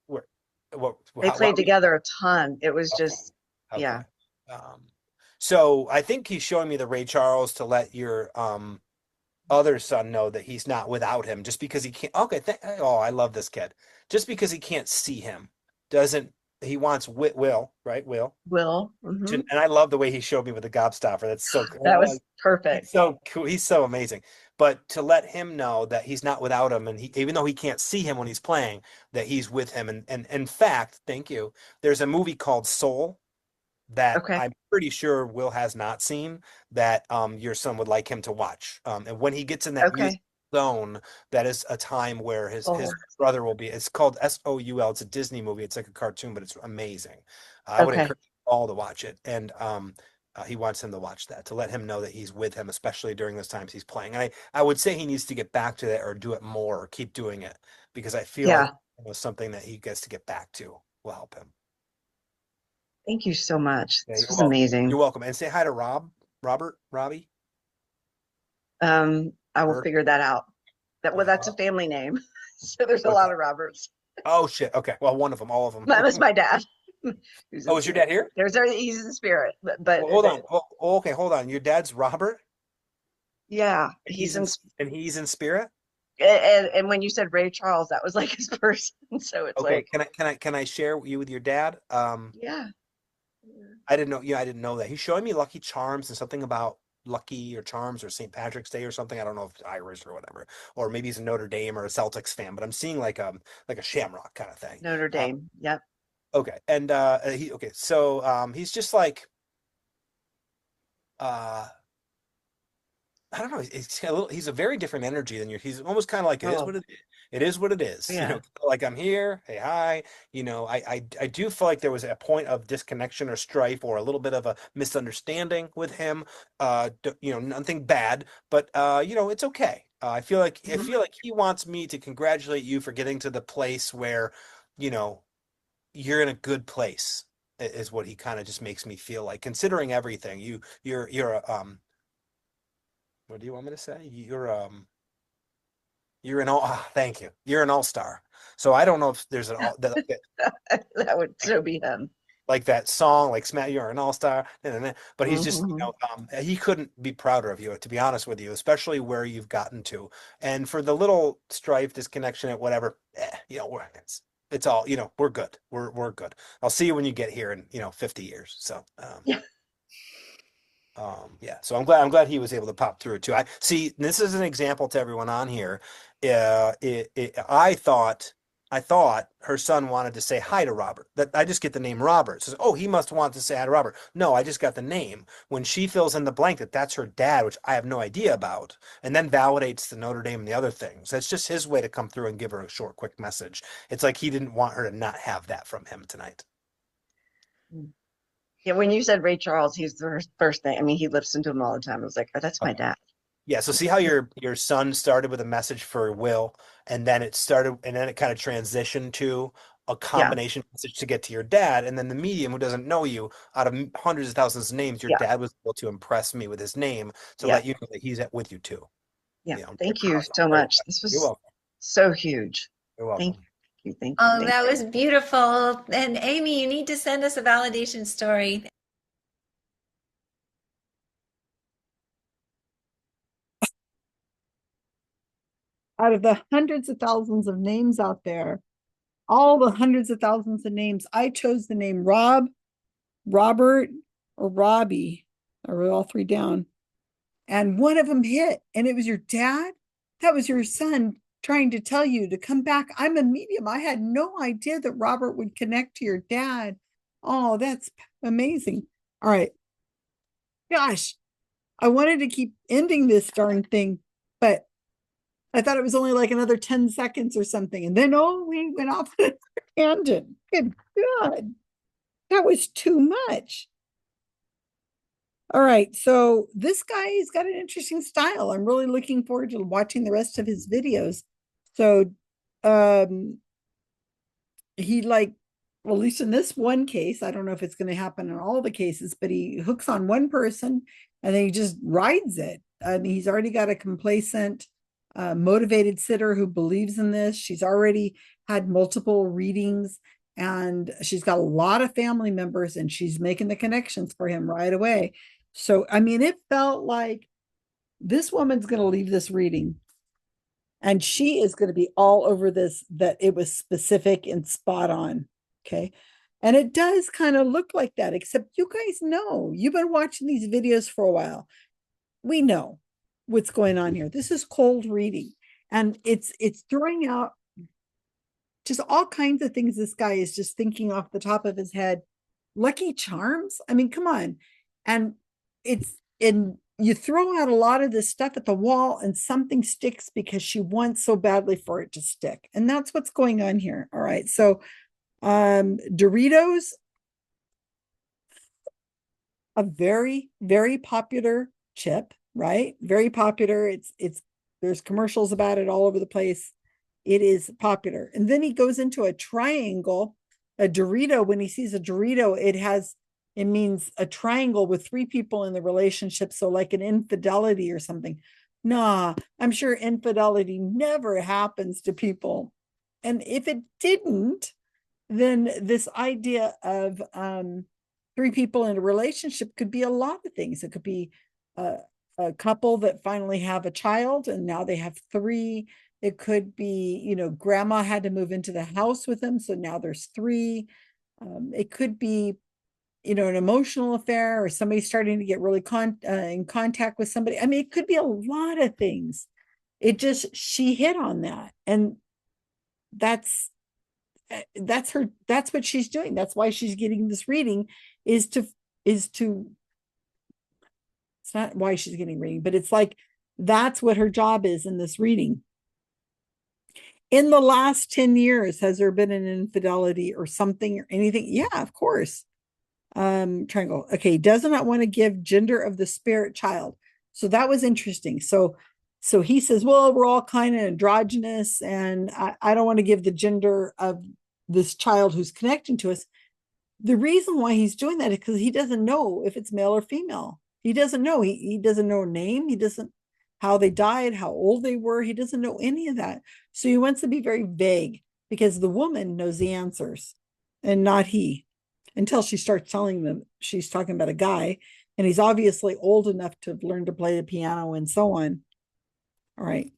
where What, They how, played together a ton. It was okay. just, Okay. yeah. So I think he's showing me the Ray Charles to let your other son know that he's not without him just because he can't. Okay, oh, I love this kid. Just because he can't see him doesn't. He wants Will, right? Will. Will. Hmm. And I love the way he showed me with the gobstopper. That's so That cool. was perfect. He's so cool. He's so amazing. But to let him know that he's not without him, and even though he can't see him when he's playing, that he's with him. And in fact, thank you. There's a movie called Soul that Okay. I'm pretty sure Will has not seen that your son would like him to watch. And when he gets in that music Okay. zone, that is a time where his Oh, brother will be. It's called Soul. It's a Disney movie. It's like a cartoon, but it's amazing. I would okay. encourage you all to watch it. And he wants him to watch that to let him know that he's with him, especially during those times he's playing. I would say he needs to get back to that or do it more or keep doing it because I feel like something that he gets to get back to will help him. Thank you so much. Yeah, This you're was welcome. amazing. You're welcome. And say hi to Robbie. I will Bird. figure that out. That's a family name. So there's a What's lot that? of Roberts. Oh shit. Okay. Well, one of them, all of them. That was my dad. Who's in Oh, is your spirit. dad here? He's in spirit, but Well, hold on. Oh, okay, hold on. Your dad's Robert? yeah, And he's in. he's in spirit? And when you said Ray Charles, that was like his person. So it's Okay. like, Can I share you with your dad? yeah. I didn't know. Yeah, I didn't know that. He's showing me Lucky Charms and something about Lucky or Charms or St. Patrick's Day or something. I don't know if it's Irish or whatever, or maybe he's a Notre Dame or a Celtics fan. But I'm seeing like a Shamrock kind of thing. Notre Dame. Yep. Okay, and so he's just like uh I don't know. He's a very different energy than you. He's almost kind of like it is Oh, what it is. It is what it is. You yeah. know, like I'm here. Hey, hi. You know, I do feel like there was a point of disconnection or strife or a little bit of a misunderstanding with him. You know, nothing bad, but you know, it's okay. I feel like Mhm. he wants me to congratulate you for getting to the place where, you know, you're in a good place. Is what he kind of just makes me feel like, considering everything. You're a what do you want me to say? You're an thank you. You're an all-star. So I don't know if there's an all that That would so be him. like that song, like Smack, you're an all-star. But he's just, you Mhm. know, he couldn't be prouder of you, to be honest with you, especially where you've gotten to. And for the little strife, disconnection, at whatever, you know, it's all, you know, we're good. We're good. I'll see you when you get here in, you know, 50 years. So Yeah. Yeah, so I'm glad he was able to pop through too. I see this is an example to everyone on here. I thought her son wanted to say hi to Robert. That I just get the name Robert. Says, oh, he must want to say hi to Robert. No, I just got the name. When she fills in the blank that that's her dad, which I have no idea about, and then validates the Notre Dame and the other things. That's just his way to come through and give her a short, quick message. It's like he didn't want her to not have that from him tonight. Yeah, when you said Ray Charles, he's the first thing. I mean, he listens to him all the time. I was like, oh, that's my Okay. dad. Yeah, so see how your son started with a message for Will, and then it kind of transitioned to a Yeah, combination message to get to your dad, and then the medium who doesn't know you, out of hundreds of thousands of names, your yeah, dad was able to impress me with his name to yeah, let you know that he's with you too. yeah. You know, I'm very Thank you proud. so Very much. proud. This You're was welcome. so huge. You're Thank welcome. you, thank you, Oh, thank that you. was beautiful. And Amy, you need to send us a validation story. Out of the hundreds of thousands of names out there, all the hundreds of thousands of names, I chose the name Rob, Robert, or Robbie. I wrote all three down. And one of them hit, and it was your dad. That was your son trying to tell you to come back. I'm a medium. I had no idea that Robert would connect to your dad. Oh, that's amazing. All right. Gosh, I wanted to keep ending this darn thing, but I thought it was only like another 10 seconds or something. And then, oh, we went off on a tangent. Good God. That was too much. All right. So this guy's got an interesting style. I'm really looking forward to watching the rest of his videos. So he like, well, at least in this one case, I don't know if it's going to happen in all the cases, but he hooks on one person and then he just rides it. And he's already got a complacent, motivated sitter who believes in this. She's already had multiple readings and she's got a lot of family members, and she's making the connections for him right away. So, I mean, it felt like this woman's going to leave this reading and she is going to be all over this, that it was specific and spot on. Okay. And it does kind of look like that, except you guys know, you've been watching these videos for a while. We know what's going on here. This is cold reading, and it's throwing out just all kinds of things. This guy is just thinking off the top of his head. Lucky Charms. I mean, come on. And you throw out a lot of this stuff at the wall and something sticks because she wants so badly for it to stick. And that's what's going on here. All right. So Doritos, a very, very popular chip, right? Very popular. There's commercials about it all over the place. It is popular. And then he goes into a triangle, a Dorito. When he sees a Dorito, it means a triangle with three people in the relationship. So like an infidelity or something. Nah, I'm sure infidelity never happens to people. And if it didn't, then this idea of three people in a relationship could be a lot of things. It could be a couple that finally have a child and now they have three. It could be, grandma had to move into the house with them, so now there's three. It could be, an emotional affair, or somebody starting to get really in contact with somebody. I mean, it could be a lot of things. She hit on that, and that's what she's doing. That's why she's getting this reading, it's not why she's getting reading, but it's like, that's what her job is in this reading. In the last 10 years, has there been an infidelity or something or anything? Yeah, of course. Triangle. Okay. Does not want to give gender of the spirit child. So that was interesting. So he says, well, we're all kind of androgynous, and I don't want to give the gender of this child who's connecting to us. The reason why he's doing that is because he doesn't know if it's male or female. He doesn't know. He doesn't know name. He doesn't how they died, how old they were. He doesn't know any of that. So he wants to be very vague because the woman knows the answers and not he, until she starts telling them she's talking about a guy, and he's obviously old enough to have learned to play the piano and so on. All right.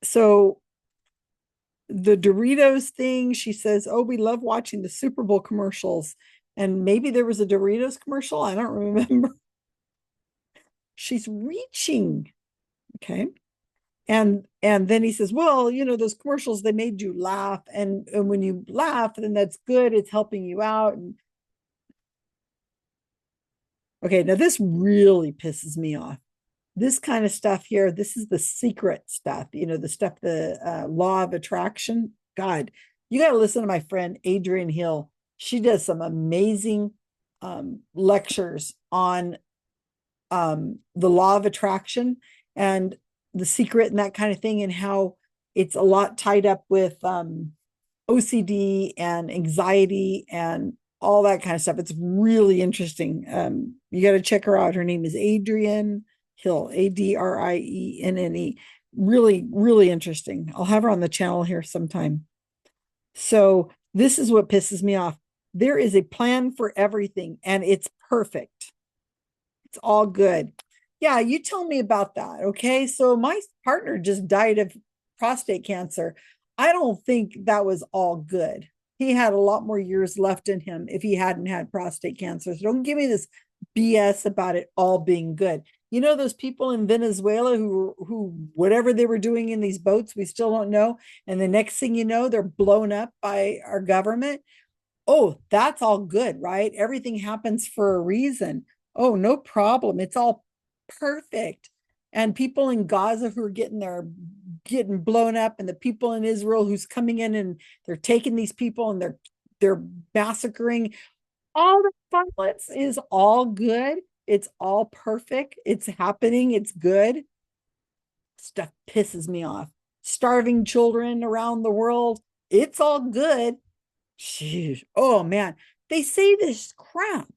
So the Doritos thing, she says, oh, we love watching the Super Bowl commercials. And maybe there was a Doritos commercial. I don't remember. She's reaching. Okay. And then he says, well, those commercials, they made you laugh. And when you laugh, then that's good. It's helping you out. And okay, now this really pisses me off. This kind of stuff here, this is the secret stuff, the stuff, the law of attraction. God, you got to listen to my friend, Adrienne Hill. She does some amazing lectures on the law of attraction and the secret and that kind of thing, and how it's a lot tied up with OCD and anxiety and all that kind of stuff. It's really interesting. You got to check her out. Her name is Adrienne Hill, Adrienne. Really, really interesting. I'll have her on the channel here sometime. So this is what pisses me off. There is a plan for everything, and it's perfect. It's all good. Yeah, you tell me about that. Okay. So my partner just died of prostate cancer. I don't think that was all good. He had a lot more years left in him if he hadn't had prostate cancer. So don't give me this BS about it all being good. Those people in Venezuela who whatever they were doing in these boats, we still don't know. And the next thing you know, they're blown up by our government. Oh, that's all good, right? Everything happens for a reason. Oh, no problem. It's all perfect. And people in Gaza who are getting blown up, and the people in Israel who's coming in and they're taking these people and they're massacring. All the violence is all good. It's all perfect. It's happening. It's good. Stuff pisses me off. Starving children around the world. It's all good. Jeez. Oh man, they say this crap.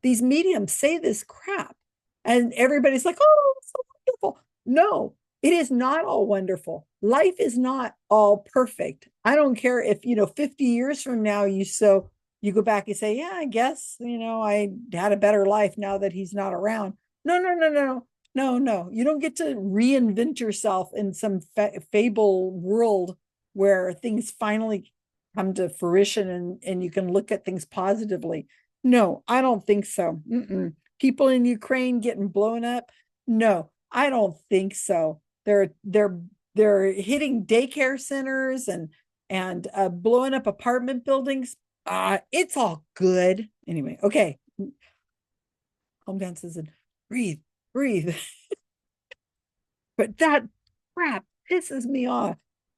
These mediums say this crap, and everybody's like, "Oh, it's so wonderful." No, It is not all wonderful. Life is not all perfect. I don't care if, 50 years from now you go back and say, yeah, I guess, I had a better life now that he's not around. No, no, no, no, no, no. You don't get to reinvent yourself in some fable world where things finally come to fruition and you can look at things positively. No, I don't think so. Mm-mm. People in Ukraine getting blown up. No, I don't think so. They're hitting daycare centers and blowing up apartment buildings. It's all good. Anyway, okay. Calm down, Susan. Breathe, breathe. But that crap pisses me off.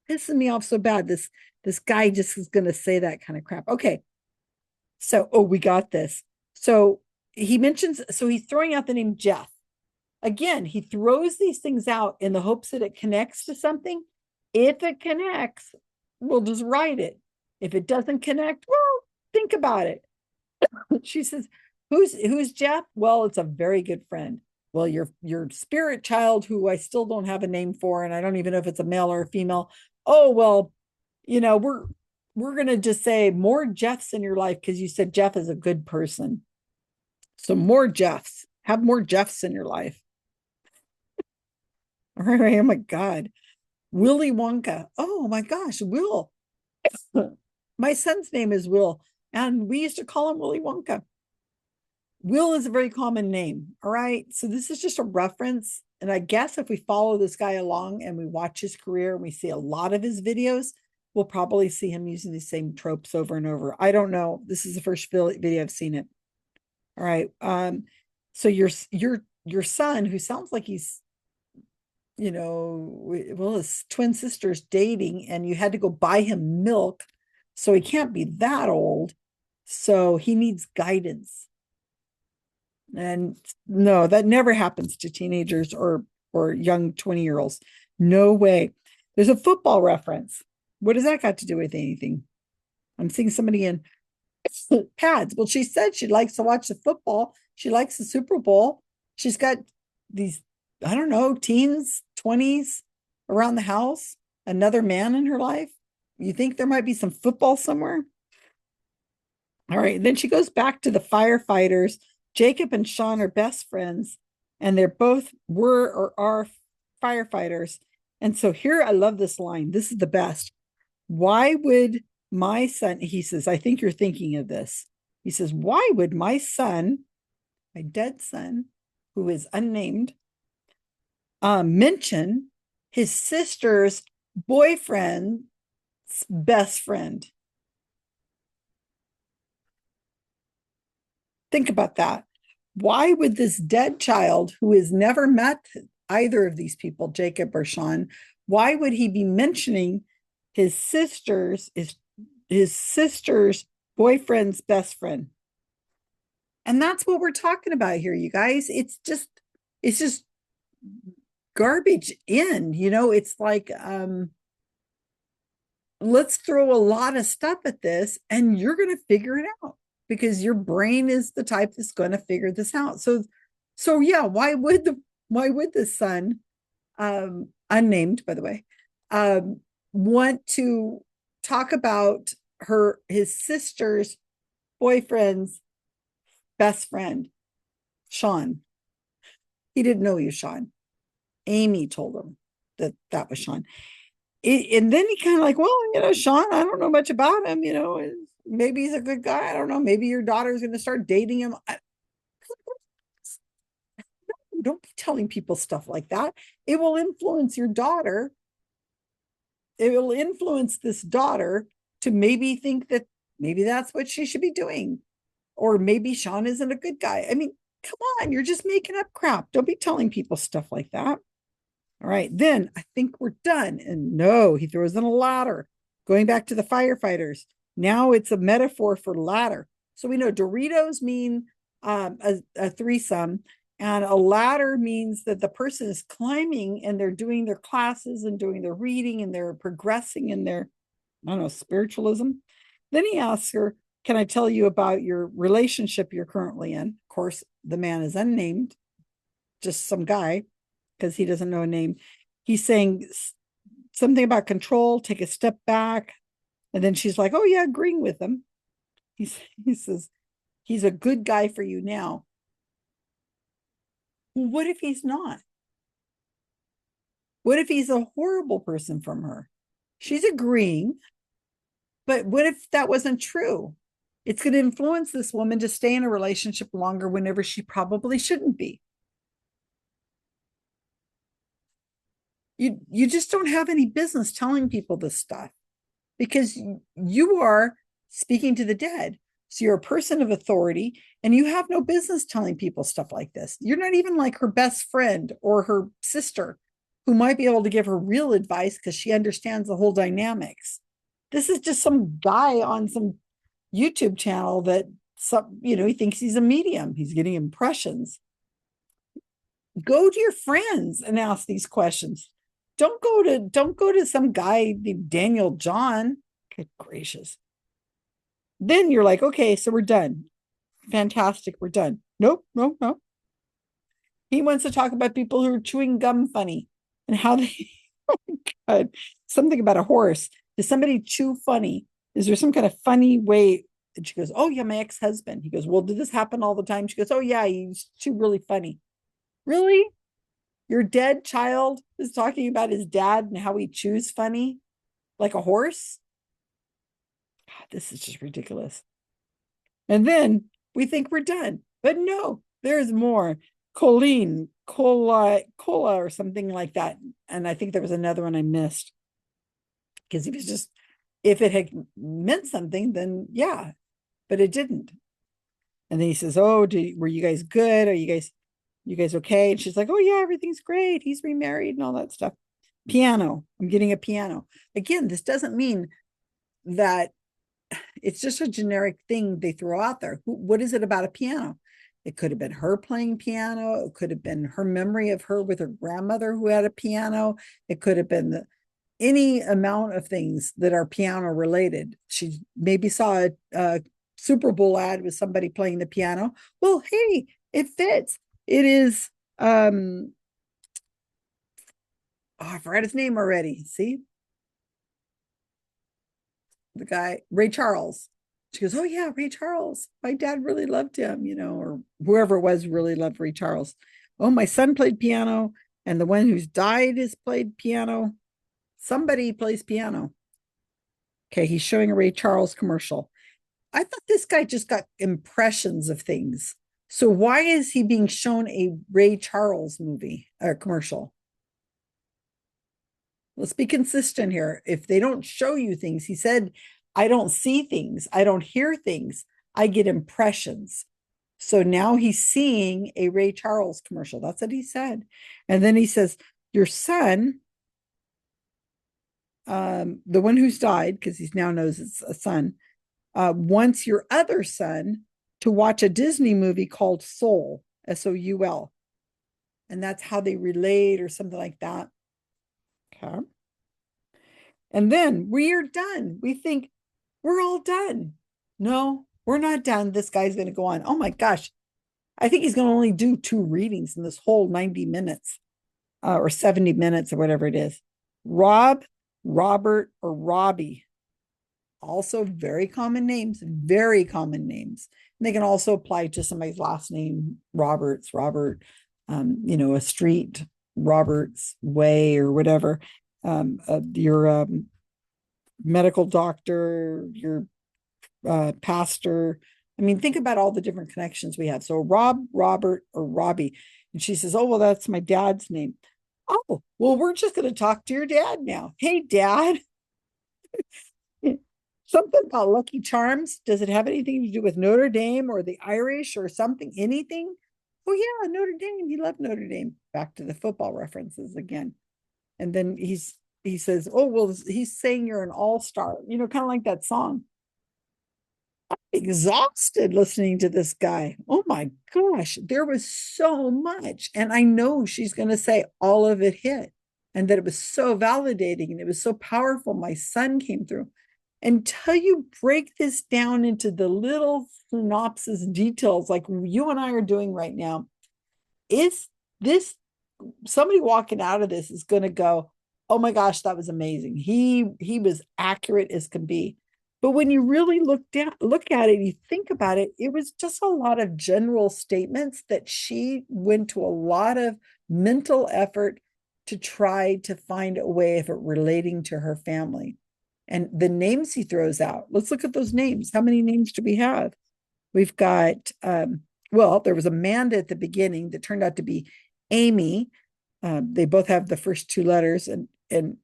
Pisses me off so bad. This guy just is gonna say that kind of crap. Okay. So, we got this. So he's throwing out the name Jeff. Again, he throws these things out in the hopes that it connects to something. If it connects, we'll just write it. If it doesn't connect, well, think about it. She says, who's Jeff? Well, it's a very good friend. Well, your spirit child, who I still don't have a name for, and I don't even know if it's a male or a female. Oh, well, we're gonna just say more Jeffs in your life because you said Jeff is a good person. So more Jeffs. Have more Jeffs in your life. All right. Oh my God. Willy Wonka. Oh my gosh, Will. My son's name is Will, and we used to call him Willy Wonka. Will is a very common name. All right. So this is just a reference. And I guess if we follow this guy along and we watch his career and we see a lot of his videos, we'll probably see him using the same tropes over and over. I don't know. This is the first video I've seen it. All right. So your son, who sounds like he's, his twin sister's dating, and you had to go buy him milk, so he can't be that old. So he needs guidance. And no, that never happens to teenagers or young 20-year-olds. No way. There's a football reference. What does that got to do with anything? I'm seeing somebody in pads. Well, she said she likes to watch the football. She likes the Super Bowl. She's got these, I don't know, teens, 20s around the house, another man in her life. You think there might be some football somewhere? All right. Then she goes back to the firefighters. Jacob and Sean are best friends, and they're both were or are firefighters. And so here, I love this line. This is the best. Why would my son, he says, I think you're thinking of this. He says, why would my son, my dead son, who is unnamed, mention his sister's boyfriend's best friend? Think about that. Why would this dead child, who has never met either of these people, Jacob or Sean, why would he be mentioning his sister's boyfriend's best friend? And that's what we're talking about here, you guys. It's just garbage in, it's like, let's throw a lot of stuff at this and you're going to figure it out, because your brain is the type that's going to figure this out. So yeah, why would the son, unnamed, by the way, want to talk about his sister's boyfriend's best friend, Sean? He didn't know he was Sean. Amy told him that was Sean. And then he kind of like, well, Sean, I don't know much about him, maybe he's a good guy. I don't know. Maybe your daughter's going to start dating him. Don't be telling people stuff like that. It will influence your daughter. It will influence this daughter to maybe think that maybe that's what she should be doing. Or maybe Sean isn't a good guy. I mean, come on, you're just making up crap. Don't be telling people stuff like that. All right, then I think we're done. And no, he throws in a ladder. Going back to the firefighters. Now it's a metaphor for ladder. So we know Doritos mean a threesome, and a ladder means that the person is climbing and they're doing their classes and doing their reading and they're progressing in their, I don't know, spiritualism. Then he asks her, can I tell you about your relationship you're currently in? Of course, the man is unnamed, just some guy, because he doesn't know a name. he's saying something about control, take a step back. And then she's like, oh yeah, agreeing with him. He says, he's a good guy for you now. Well, what if he's not? What if he's a horrible person from her? She's agreeing, but what if that wasn't true? It's going to influence this woman to stay in a relationship longer whenever she probably shouldn't be. You just don't have any business telling people this stuff because you are speaking to the dead. So you're a person of authority and you have no business telling people stuff like this. You're not even like her best friend or her sister who might be able to give her real advice because she understands the whole dynamics. This is just some guy on some YouTube channel that he thinks he's a medium. He's getting impressions. Go to your friends and ask these questions. Don't go to some guy named Daniel John. Good gracious. Then you're like, okay, so we're done. Fantastic, we're done. Nope. He wants to talk about people who are chewing gum funny and how they, oh my God, something about a horse. Does somebody chew funny? Is there some kind of funny way? And she goes, oh yeah, my ex-husband. He goes, well, did this happen all the time? She goes, oh yeah, he used to chew really funny. Really? Your dead child is talking about his dad and how he chews funny like a horse? God, this is just ridiculous. And then we think we're done, but no, there's more. Cola, or something like that. And I think there was another one I missed because he was just, if it had meant something, then yeah, but it didn't. And then he says, oh, were you guys good? Are you guys okay? And she's like, oh yeah, everything's great. He's remarried and all that stuff. Piano. I'm getting a piano. Again, this doesn't mean that it's just a generic thing they throw out there. What is it about a piano? It could have been her playing piano. It could have been her memory of her with her grandmother who had a piano. It could have been any amount of things that are piano related. She maybe saw a Super Bowl ad with somebody playing the piano. Well, hey, it fits. It is, I forgot his name already. See? The guy, Ray Charles. She goes, oh yeah, Ray Charles. My dad really loved him, or whoever it was really loved Ray Charles. Oh, my son played piano, and the one who's died has played piano. Somebody plays piano. Okay, he's showing a Ray Charles commercial. I thought this guy just got impressions of things. So why is he being shown a Ray Charles movie or commercial? Let's be consistent here. If they don't show you things, he said, I don't see things. I don't hear things. I get impressions. So now he's seeing a Ray Charles commercial. That's what he said. And then he says, your son, the one who's died, because he now knows it's a son, wants your other son to watch a Disney movie called Soul, Soul. And that's how they relate or something like that. Okay. And then we are done. We think we're all done. No, we're not done. This guy's going to go on. Oh my gosh. I think he's going to only do 2 readings in this whole 90 minutes or 70 minutes or whatever it is. Rob, Robert, or Robbie. Also very common names, very common names. And they can also apply to somebody's last name, Robert, a street, Robert's Way or whatever. Your medical doctor, your pastor. I mean, think about all the different connections we have. So Rob, Robert, or Robbie. And she says, oh, well, that's my dad's name. Oh, well, we're just going to talk to your dad now. Hey, Dad. Something about Lucky Charms. Does it have anything to do with Notre Dame or the Irish or something? Anything? Oh, yeah, Notre Dame. He loved Notre Dame. Back to the football references again. And then he says, oh, well, he's saying you're an all-star, kind of like that song. I'm exhausted listening to this guy. Oh my gosh, there was so much. And I know she's going to say all of it hit and that it was so validating and it was so powerful. My son came through. Until you break this down into the little synopsis details like you and I are doing right now, is this somebody walking out of this is going to go, oh my gosh, that was amazing. He was accurate as can be. But when you really look at it, you think about it, it was just a lot of general statements that she went to a lot of mental effort to try to find a way of it relating to her family. And the names he throws out, let's look at those names. How many names do we have? We've got, well, there was Amanda at the beginning that turned out to be Amy. They both have the first two letters, and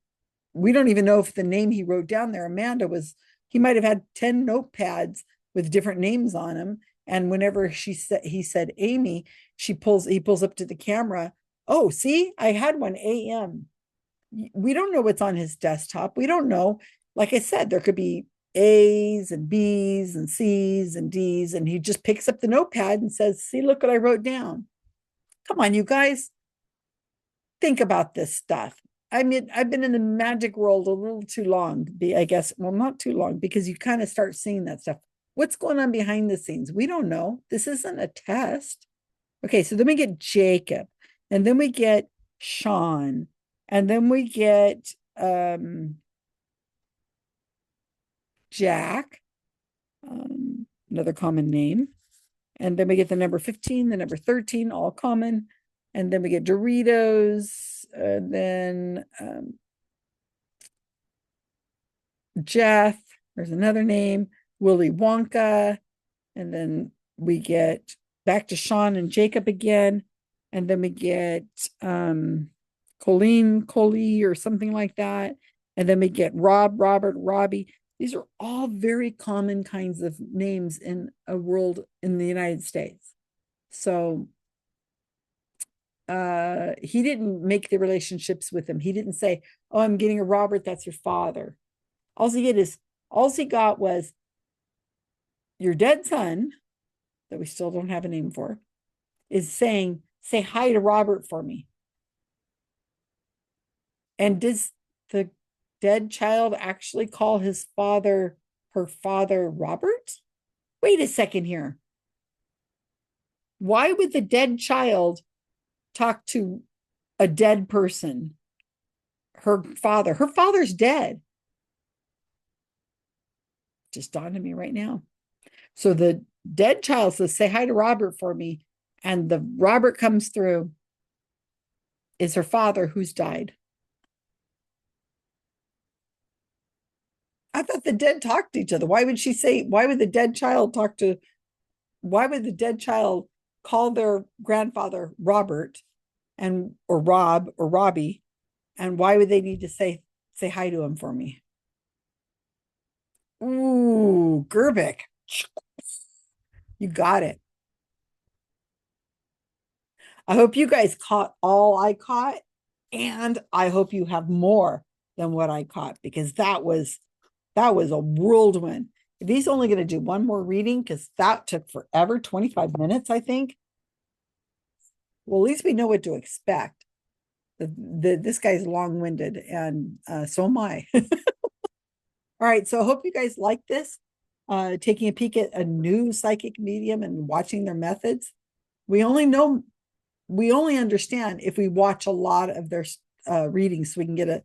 we don't even know if the name he wrote down there, Amanda, was, he might have had 10 notepads with different names on them. And whenever he said Amy, he pulls up to the camera. Oh, see, I had one, AM. We don't know what's on his desktop. We don't know. Like I said, there could be A's and B's and C's and D's, and he just picks up the notepad and says, see, look what I wrote down. Come on, you guys. Think about this stuff. I mean, I've been in the magic world a little too long, I guess. Well, not too long, because you kind of start seeing that stuff. What's going on behind the scenes? We don't know. This isn't a test. Okay, so then we get Jacob, and then we get Sean, and then we get Jack, another common name. And then we get the number 15, the number 13, all common. And then we get Doritos, and then Jeff, there's another name, Willy Wonka. And then we get back to Sean and Jacob again. And then we get Colleen, or something like that. And then we get Rob, Robert, Robbie. These are all very common kinds of names in a world in the United States. So he didn't make the relationships with them. He didn't say, oh, I'm getting a Robert, that's your father. All he got was your dead son, that we still don't have a name for, is saying, say hi to Robert for me. And does the dead child actually call his father, her father, Robert? Wait a second here. Why would the dead child talk to a dead person? Her father's dead. Just dawned on me right now. So the dead child says, say hi to Robert for me. And the Robert comes through is her father, who's died. I thought the dead talked to each other. Why would the dead child call their grandfather Robert or Rob or Robbie? And why would they need to say hi to him for me? Ooh, Gerbic. You got it. I hope you guys caught all I caught, and I hope you have more than what I caught, because that was a whirlwind. If he's only going to do one more reading, because that took forever, 25 minutes, I think. Well, at least we know what to expect. This guy's long-winded, and so am I. All right, so I hope you guys like this. Taking a peek at a new psychic medium and watching their methods. We only understand if we watch a lot of their readings, so we can get a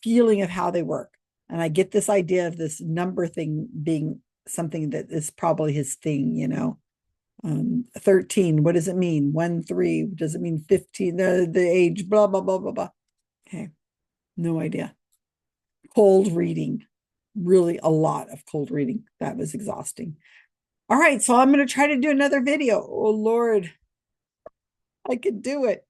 feeling of how they work. And I get this idea of this number thing being something that is probably his thing, 13, what does it mean? 1, 3, does it mean 15? The age, blah, blah, blah, blah, blah. Okay, no idea. Cold reading, really a lot of cold reading. That was exhausting. All right, so I'm going to try to do another video. Oh, Lord, I could do it.